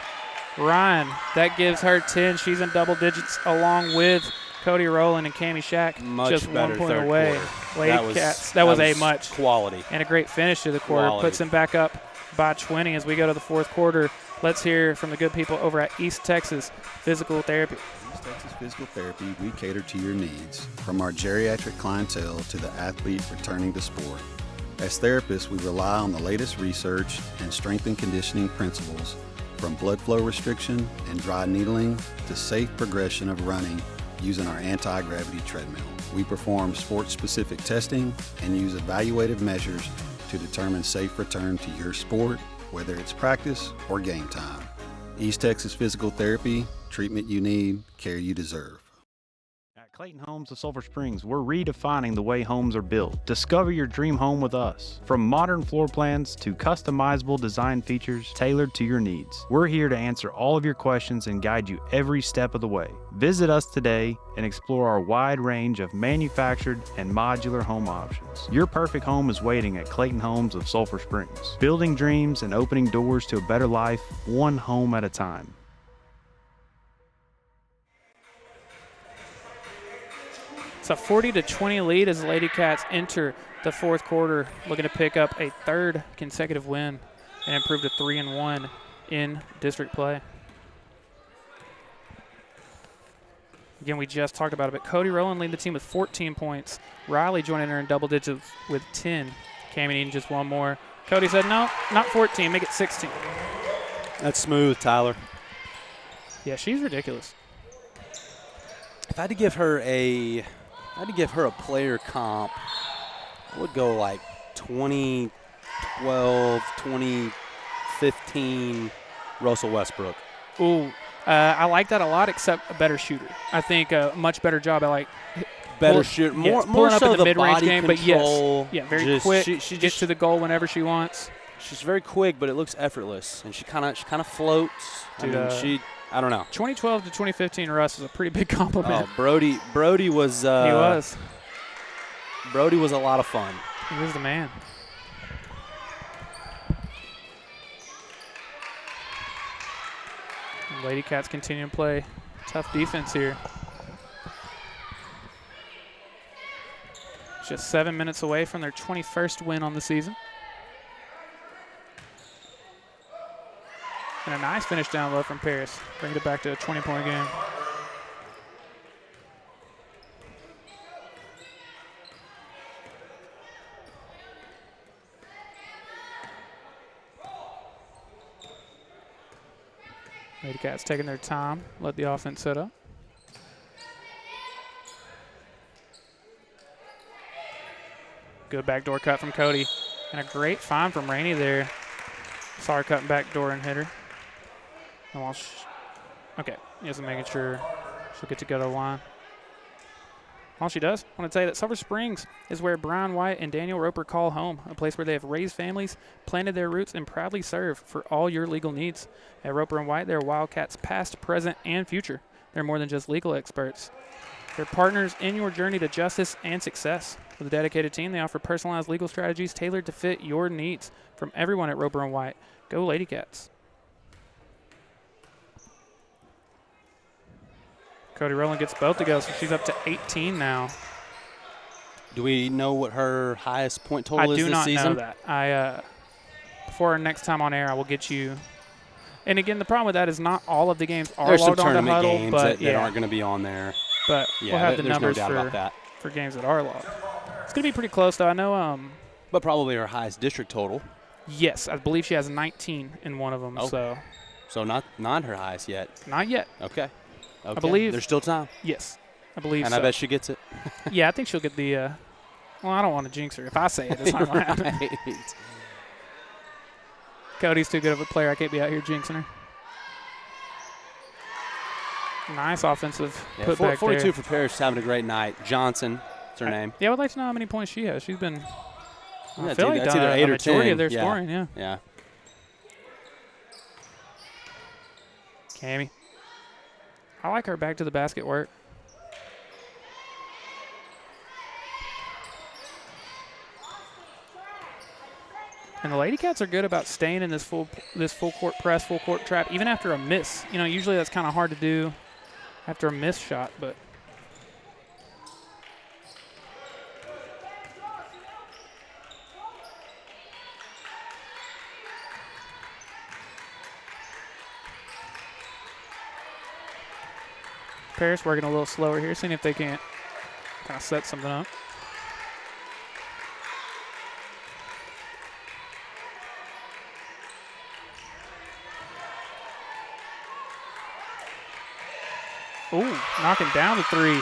Ryan, that gives her 10. She's in double digits along with Cody Rowland and Cammy Shack. Much just better 1 point third away. quarter. Lady Cats, that was a much quality. And a great finish to the quarter. Quality. Puts them back up by 20 as we go to the fourth quarter. Let's hear from the good people over at East Texas Physical Therapy. East Texas Physical Therapy, we cater to your needs, from our geriatric clientele to the athlete returning to sport. As therapists, we rely on the latest research and strength and conditioning principles, from blood flow restriction and dry needling to safe progression of running using our anti-gravity treadmill. We perform sport-specific testing and use evaluative measures to determine safe return to your sport, whether it's practice or game time. East Texas Physical Therapy, treatment you need, care you deserve. At Clayton Homes of Sulphur Springs, we're redefining the way homes are built. Discover your dream home with us. From modern floor plans to customizable design features tailored to your needs, we're here to answer all of your questions and guide you every step of the way. Visit us today and explore our wide range of manufactured and modular home options. Your perfect home is waiting at Clayton Homes of Sulphur Springs, building dreams and opening doors to a better life, one home at a time. It's a 40-20 lead as the Lady Cats enter the fourth quarter, looking to pick up a third consecutive win and improve to 3-1 in district play. Again, we just talked about it, but Cody Rowland leading the team with 14 points. Riley joining her in double digits with 10. Cammy needing just one more. Cody said, no, not 14, make it 16. That's smooth, Tyler. Yeah, she's ridiculous. If I had to give her a player comp, I would go like 2012, 2015 Russell Westbrook. Ooh, I like that a lot, except a better shooter. I think a much better job at Better shooter, more up so in the the mid-range body game, control. But yes, very quick. She gets to the goal whenever she wants. She's very quick, but it looks effortless, and she kind of floats. Dude, I don't know. 2012 to 2015 Russ is a pretty big compliment. Oh, Brody was. He was. Brody was a lot of fun. He was the man. Lady Cats continue to play tough defense here. Just 7 minutes away from their 21st win on the season. And a nice finish down low from Paris. Bring it back to a 20-point game. Lady Cats taking their time, let the offense set up. Good backdoor cut from Cody. And a great find from Rainey there. Saw her cutting backdoor and hit her. And while okay, just making sure she'll get to go to the line. While she does, I want to tell you that Sulphur Springs is where Brian White and Daniel Roper call home, a place where they have raised families, planted their roots, and proudly serve for all your legal needs. At Roper & White, they're Wildcats past, present, and future. They're more than just legal experts. They're partners in your journey to justice and success. With a dedicated team, they offer personalized legal strategies tailored to fit your needs. From everyone at Roper & White, go Lady Cats. Cody Rowland gets both to go, so she's up to 18 now. Do we know what her highest point total is this season? I do not know that. Before our next time on air, I will get you. And again, the problem with that is not all of the games are There's logged some on to tournament Huddle, games but that aren't going to be on there. But yeah, we'll have the there's numbers no doubt about that. For games that are logged. It's going to be pretty close, though. I know. But probably her highest district total. Yes, I believe she has 19 in one of them. Oh. So not her highest yet. Not yet. Okay. I believe there's still time. Yes, I believe. And so. I bet she gets it. Yeah, I think she'll get the. Well, I don't want to jinx her. If I say it, it's not going to happen. Right. Cody's too good of a player. I can't be out here jinxing her. Nice offensive putback 42 there. for Paris, is having a great night. Johnson, that's her name. Yeah, I would like to know how many points she has. She's been. Yeah, I feel like that's either 8 a or majority 10. of their scoring. Yeah. Yeah. Cammy. I like her back to the basket work. And the Lady Cats are good about staying in this full court press, full court trap, even after a miss. You know, usually that's kind of hard to do after a missed shot, but. Paris working a little slower here, seeing if they can't kind of set something up. Ooh, knocking down the three.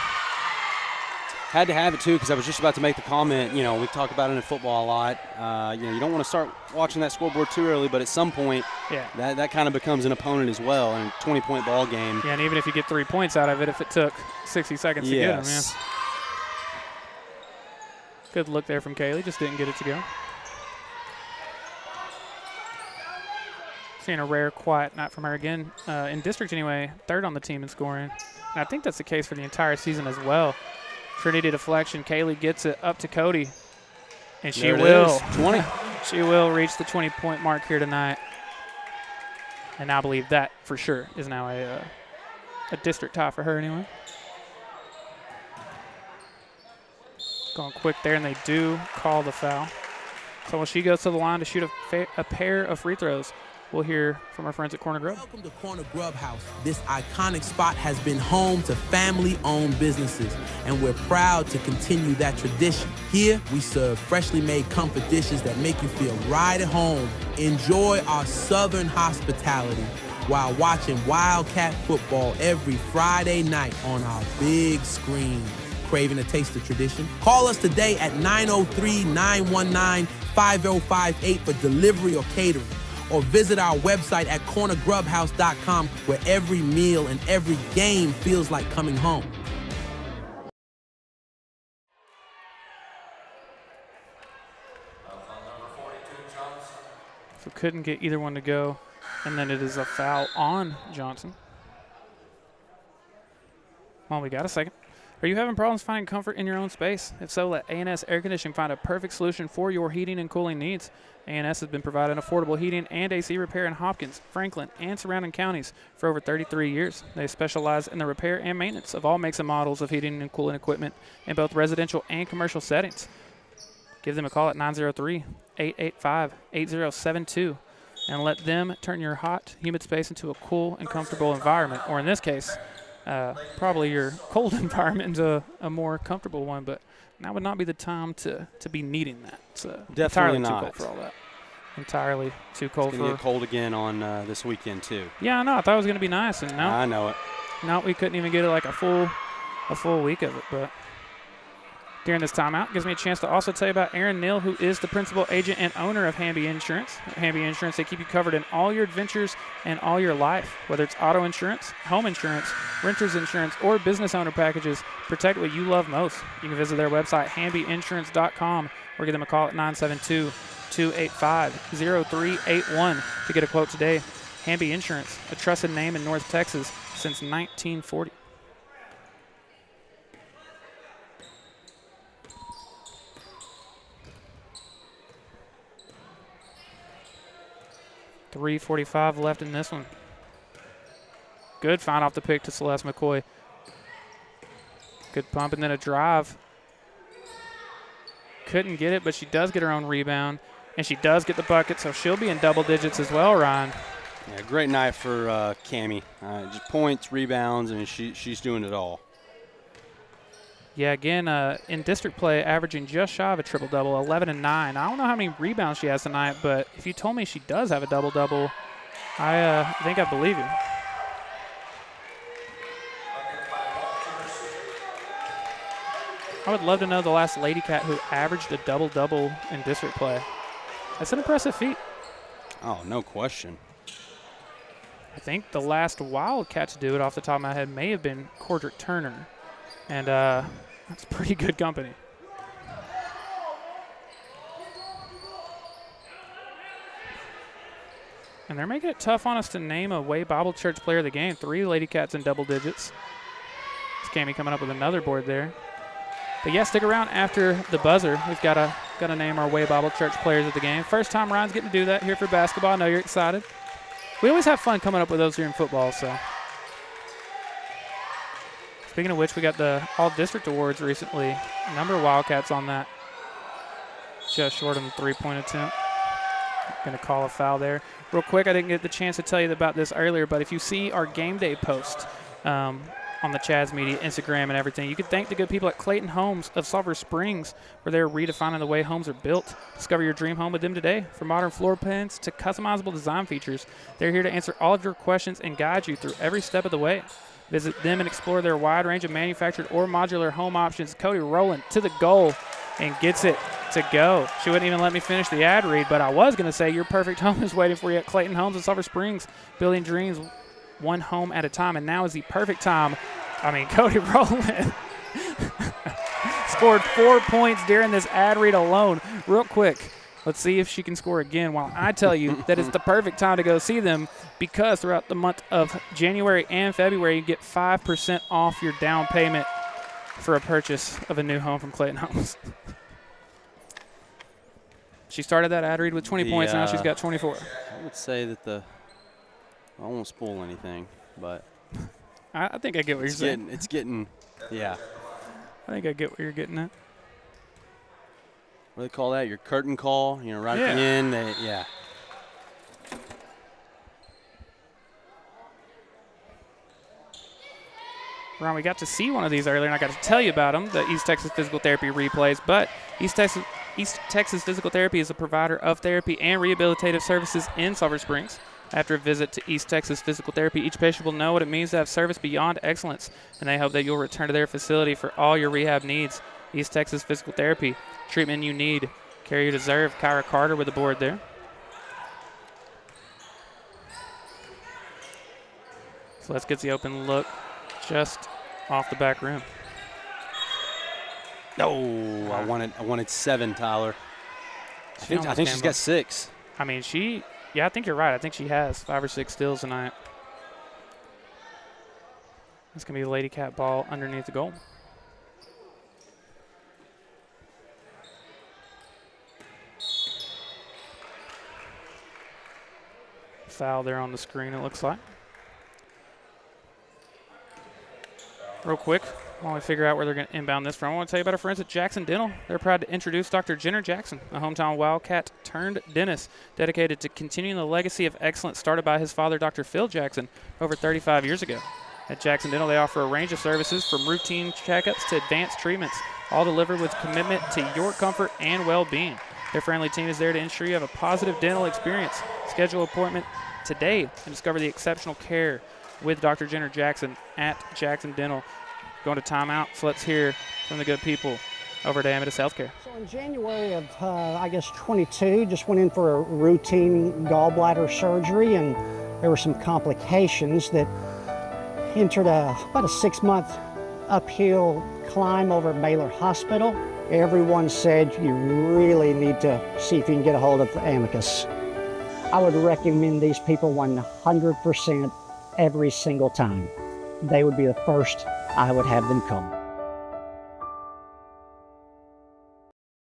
Had to have it, too, because I was just about to make the comment. You know, we talk about it in football a lot. You know, you don't want to start watching that scoreboard too early, but at some point, that kind of becomes an opponent as well in a 20-point ball game. Yeah, and even if you get 3 points out of it, if it took 60 seconds to get them, yeah. Good look there from Kaylee, just didn't get it to go. Seeing a rare quiet night from her again. In district anyway, third on the team in scoring. And I think that's the case for the entire season as well. Trinity deflection. Kaylee gets it up to Cody. And she will. 20. She will reach the 20-point mark here tonight. And I believe that for sure is now a district tie for her anyway. Going quick there, and they do call the foul. So when she goes to the line to shoot a pair of free throws, we'll hear from our friends at Corner Grub. Welcome to Corner Grub House. This iconic spot has been home to family-owned businesses, and we're proud to continue that tradition. Here, we serve freshly made comfort dishes that make you feel right at home. Enjoy our southern hospitality while watching Wildcat football every Friday night on our big screen. Craving a taste of tradition? Call us today at 903-919-5058 for delivery or catering. Or visit our website at cornergrubhouse.com, where every meal and every game feels like coming home. So couldn't get either one to go. And then it is a foul on Johnson. Well, we got a second. Are you having problems finding comfort in your own space? If so, let A&S Air Conditioning find a perfect solution for your heating and cooling needs. A&S has been providing affordable heating and AC repair in Hopkins, Franklin, and surrounding counties for over 33 years. They specialize in the repair and maintenance of all makes and models of heating and cooling equipment in both residential and commercial settings. Give them a call at 903-885-8072 and let them turn your hot, humid space into a cool and comfortable environment, or in this case, probably your cold environment into a more comfortable one, but now would not be the time to be needing that. It's definitely entirely not. too cold for all that. entirely too cold It's for. going to get cold again on this weekend too. Yeah, I know. I thought it was going to be nice, and no. I know it. No, we couldn't even get it like a full week of it. But during this timeout, gives me a chance to also tell you about Aaron Neal, who is the principal agent and owner of Hamby Insurance. At Hamby Insurance, they keep you covered in all your adventures and all your life, whether it's auto insurance, home insurance, renter's insurance, or business owner packages. Protect what you love most. You can visit their website, hambyinsurance.com, or give them a call at 972-285-0381 to get a quote today. Hamby Insurance, a trusted name in North Texas since 1940. .345 left in this one. Good find off the pick to Celeste McCoy. Good pump and then a drive. Couldn't get it, but she does get her own rebound, and she does get the bucket, so she'll be in double digits as well, Ryan. Yeah, great night for Cammie. Just points, rebounds, and she's doing it all. Yeah, again, in district play, averaging just shy of a triple-double, 11 and 9. I don't know how many rebounds she has tonight, but if you told me she does have a double-double, I think I believe you. I would love to know the last Lady Cat who averaged a double-double in district play. That's an impressive feat. Oh, no question. I think the last Wildcat to do it off the top of my head may have been Cordrick Turner. And that's pretty good company. And they're making it tough on us to name a Way Bible Church player of the game. 3 Lady Cats in double digits. It's Cammie coming up with another board there. But yeah, stick around after the buzzer. We've got to name our Way Bible Church players of the game. First time Ryan's getting to do that here for basketball. I know you're excited. We always have fun coming up with those here in football, so. Speaking of which, we got the All-District Awards recently. A number of Wildcats on that. Just short on the three-point attempt. Going to call a foul there. Real quick, I didn't get the chance to tell you about this earlier, but if you see our game day post on the Chad's Media Instagram and everything, you can thank the good people at Clayton Homes of Sulphur Springs, where they're redefining the way homes are built. Discover your dream home with them today. From modern floor plans to customizable design features, they're here to answer all of your questions and guide you through every step of the way. Visit them and explore their wide range of manufactured or modular home options. Cody rolling to the goal and gets it to go. She wouldn't even let me finish the ad read, but I was going to say your perfect home is waiting for you at Clayton Homes in Sulphur Springs, building dreams one home at a time, and now is the perfect time. I mean, Cody Rowland scored 4 points during this ad read alone. Real quick, let's see if she can score again while I tell you that it's the perfect time to go see them, because throughout the month of January and February, you get 5% off your down payment for a purchase of a new home from Clayton Homes. She started that ad read with 20 points, now she's got 24. I would say that I won't spoil anything, but I think I get what you're saying. It's getting, yeah. I think I get what you're getting at. What do they call that? Your curtain call, right at the end. Yeah. Ron, we got to see one of these earlier, and I got to tell you about them, the East Texas Physical Therapy replays. But East Texas Physical Therapy is a provider of therapy and rehabilitative services in Sulphur Springs. After a visit to East Texas Physical Therapy, each patient will know what it means to have service beyond excellence, and they hope that you'll return to their facility for all your rehab needs. East Texas Physical Therapy, treatment you need, care you deserve. Kyra Carter with the board there. So let's get the open look just off the back rim. No, I wanted 7, Tyler. I think she's got 6. I mean, I think you're right. I think she has 5 or 6 steals tonight. It's going to be a Lady Cat ball underneath the goal. Foul there on the screen, it looks like. Real quick, while we figure out where they're going to inbound this from, I want to tell you about our friends at Jackson Dental. They're proud to introduce Dr. Jenner Jackson, a hometown Wildcat turned dentist dedicated to continuing the legacy of excellence started by his father, Dr. Phil Jackson, over 35 years ago. At Jackson Dental, they offer a range of services from routine checkups to advanced treatments, all delivered with commitment to your comfort and well-being. Their friendly team is there to ensure you have a positive dental experience. Schedule an appointment today and discover the exceptional care with Dr. Jenner Jackson at Jackson Dental. Going to timeout, so let's hear from the good people over at Amatus Healthcare. So in January of, 22, just went in for a routine gallbladder surgery, and there were some complications that entered about a 6-month uphill climb over at Baylor Hospital. Everyone said you really need to see if you can get a hold of Amicus. I would recommend these people 100% every single time. They would be the first I would have them come.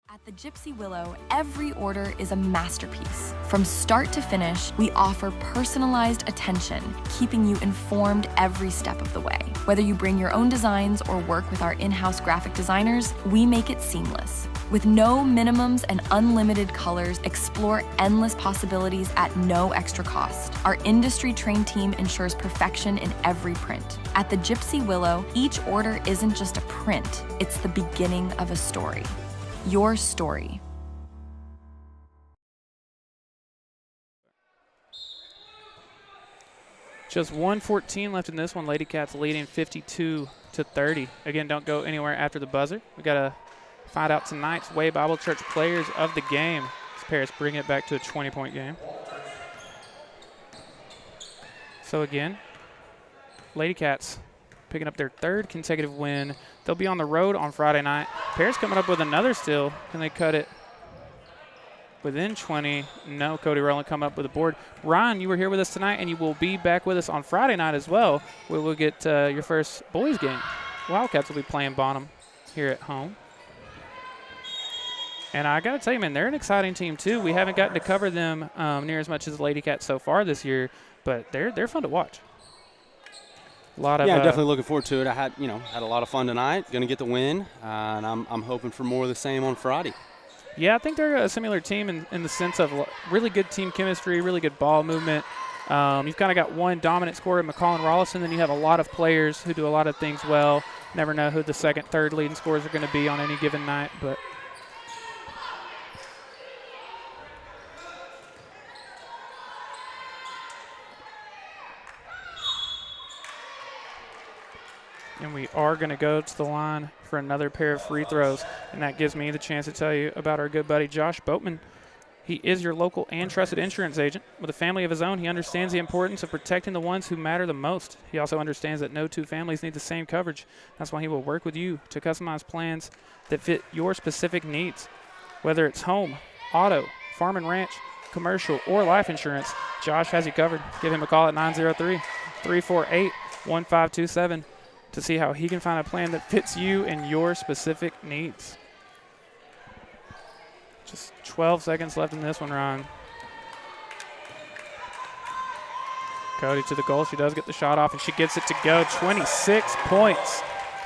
At the Gypsy Willow, every order is a masterpiece. From start to finish, we offer personalized attention, keeping you informed every step of the way. Whether you bring your own designs or work with our in-house graphic designers, we make it seamless. With no minimums and unlimited colors, explore endless possibilities at no extra cost. Our industry-trained team ensures perfection in every print. At the Gypsy Willow, each order isn't just a print, it's the beginning of a story. Your story. Just 1:14 left in this one. Lady Cats leading 52-30. Again, don't go anywhere after the buzzer. We got to find out tonight's Way Bible Church players of the game. As Paris bring it back to a 20-point game. So again, Lady Cats picking up their 3rd consecutive win. They'll be on the road on Friday night. Paris coming up with another steal. Can they cut it within 20? No, Cody Rowland come up with a board. Ryan, you were here with us tonight, and you will be back with us on Friday night as well. We will get your first boys game. Wildcats will be playing Bonham here at home. And I got to tell you, man, they're an exciting team too. We haven't gotten to cover them near as much as the Lady Cats so far this year, but they're fun to watch. I'm definitely looking forward to it. I had a lot of fun tonight. Going to get the win, and I'm hoping for more of the same on Friday. Yeah, I think they're a similar team in the sense of really good team chemistry, really good ball movement. You've kind of got one dominant scorer, McCall and Rollison, then you have a lot of players who do a lot of things well. Never know who the second, third leading scorers are going to be on any given night, but and we are going to go to the line for another pair of free throws, and that gives me the chance to tell you about our good buddy Josh Boatman. He is your local and trusted insurance agent. With a family of his own, he understands the importance of protecting the ones who matter the most. He also understands that no two families need the same coverage. That's why he will work with you to customize plans that fit your specific needs. Whether it's home, auto, farm and ranch, commercial, or life insurance, Josh has you covered. Give him a call at 903-348-1527. to see how he can find a plan that fits you and your specific needs. Just 12 seconds left in this one, Ryan. Cody to the goal. She does get the shot off, and she gets it to go. 26 points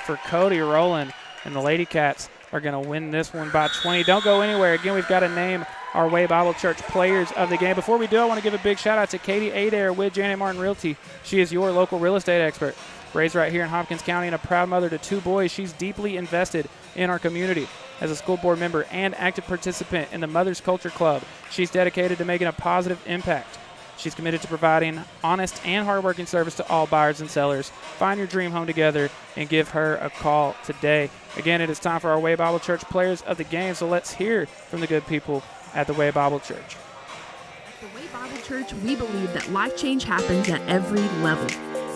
for Cody Rowland, and the Lady Cats are going to win this one by 20. Don't go anywhere. Again, we've got to name our Way Bible Church players of the game. Before we do, I want to give a big shout-out to Katie Adair with Janet Martin Realty. She is your local real estate expert. Raised right here in Hopkins County and a proud mother to 2 boys, she's deeply invested in our community. As a school board member and active participant in the Mother's Culture Club, she's dedicated to making a positive impact. She's committed to providing honest and hardworking service to all buyers and sellers. Find your dream home together and give her a call today. Again, it is time for our Way Bible Church players of the game, so let's hear from the good people at the Way Bible Church. At the Way Bible Church, we believe that life change happens at every level.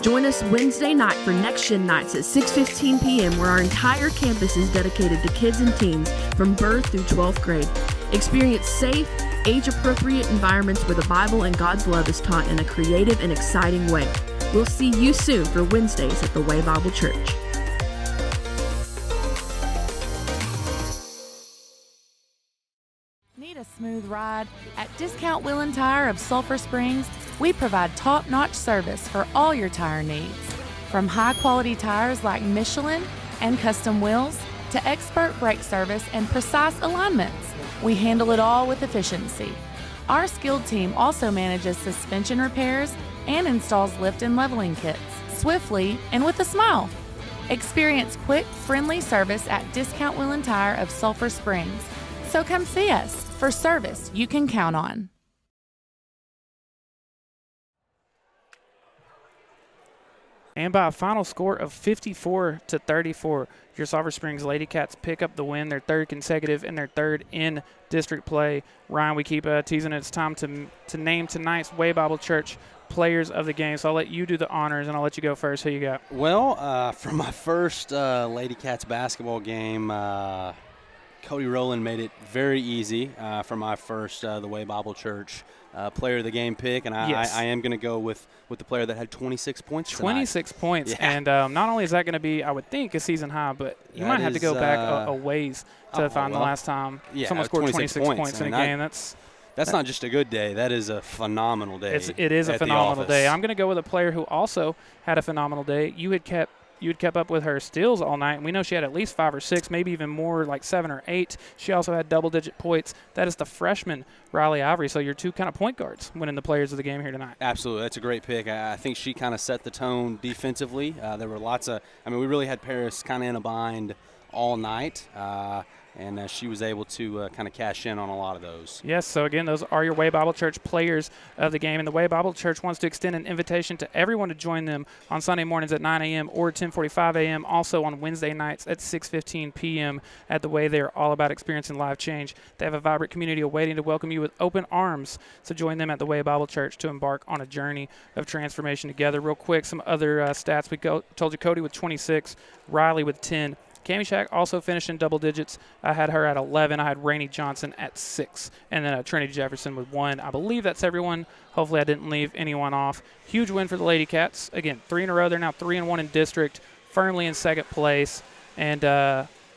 Join us Wednesday night for Next Gen Nights at 6:15 p.m. where our entire campus is dedicated to kids and teens from birth through 12th grade. Experience safe, age-appropriate environments where the Bible and God's love is taught in a creative and exciting way. We'll see you soon for Wednesdays at the Way Bible Church. Need a smooth ride? At Discount Wheel and Tire of Sulphur Springs, we provide top-notch service for all your tire needs. From high-quality tires like Michelin and custom wheels to expert brake service and precise alignments, we handle it all with efficiency. Our skilled team also manages suspension repairs and installs lift and leveling kits swiftly and with a smile. Experience quick, friendly service at Discount Wheel and Tire of Sulphur Springs. So come see us. for service you can count on. And by a final score of 54-34, your Sulphur Springs Lady Cats pick up the win, their third consecutive and their third in district play. Ryan, we keep teasing it. It's time to name tonight's Way Bible Church players of the game. So I'll let you do the honors, and I'll let you go first. Who you got? Well, for my first Lady Cats basketball game, Cody Rowland made it very easy for my first the Way Bible Church player of the game pick, and I am going to go with the player that had 26 points tonight. 26 points, yeah. And not only is that going to be, I would think, a season high, but you might have to go back a ways to find the last time someone scored 26 points in a game. That's not just a good day. That is a phenomenal day. It is a phenomenal day. I'm going to go with a player who also had a phenomenal day. You had kept up with her steals all night, and we know she had at least 5 or 6, maybe even more, like 7 or 8. She also had double-digit points. That is the freshman Riley Ivory. So your two kind of point guards winning the players of the game here tonight. Absolutely. That's a great pick. I think she kind of set the tone defensively. There were lots of – we really had Paris kind of in a bind all night. And she was able to kind of cash in on a lot of those. Yes, so again, those are your Way Bible Church players of the game. And the Way Bible Church wants to extend an invitation to everyone to join them on Sunday mornings at 9 a.m. or 10:45 a.m., also on Wednesday nights at 6:15 p.m. at the Way. They are all about experiencing life change. They have a vibrant community awaiting to welcome you with open arms. So join them at the Way Bible Church to embark on a journey of transformation together. Real quick, some other stats. We told you Cody with 26, Riley with 10. Cami Shack also finished in double digits. I had her at 11. I had Rainey Johnson at 6. And then Trinity Jefferson with 1. I believe that's everyone. Hopefully I didn't leave anyone off. Huge win for the Lady Cats. Again, 3 in a row. They're now 3-1 in district, firmly in second place. And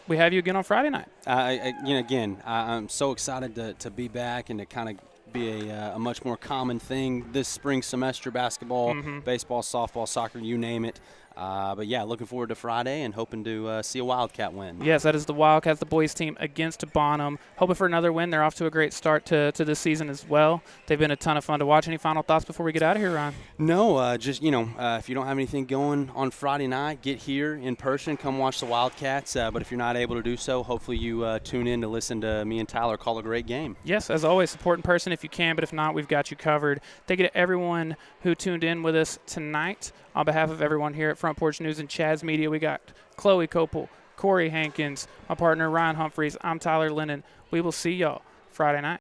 we have you again on Friday night. I'm so excited to be back and to kind of be a much more common thing this spring semester, basketball, baseball, softball, soccer, you name it. But, yeah, looking forward to Friday and hoping to see a Wildcat win. Yes, that is the Wildcats, the boys team, against Bonham. Hoping for another win. They're off to a great start to this season as well. They've been a ton of fun to watch. Any final thoughts before we get out of here, Ryan? No, if you don't have anything going on Friday night, get here in person. Come watch the Wildcats. But if you're not able to do so, hopefully you tune in to listen to me and Tyler call a great game. Yes, as always, support in person if you can. But if not, we've got you covered. Thank you to everyone who tuned in with us tonight. On behalf of everyone here at Front Porch News and Chaz Media, we got Chloe Copel, Corey Hankins, my partner Ryan Humphries. I'm Tyler Lennon. We will see y'all Friday night.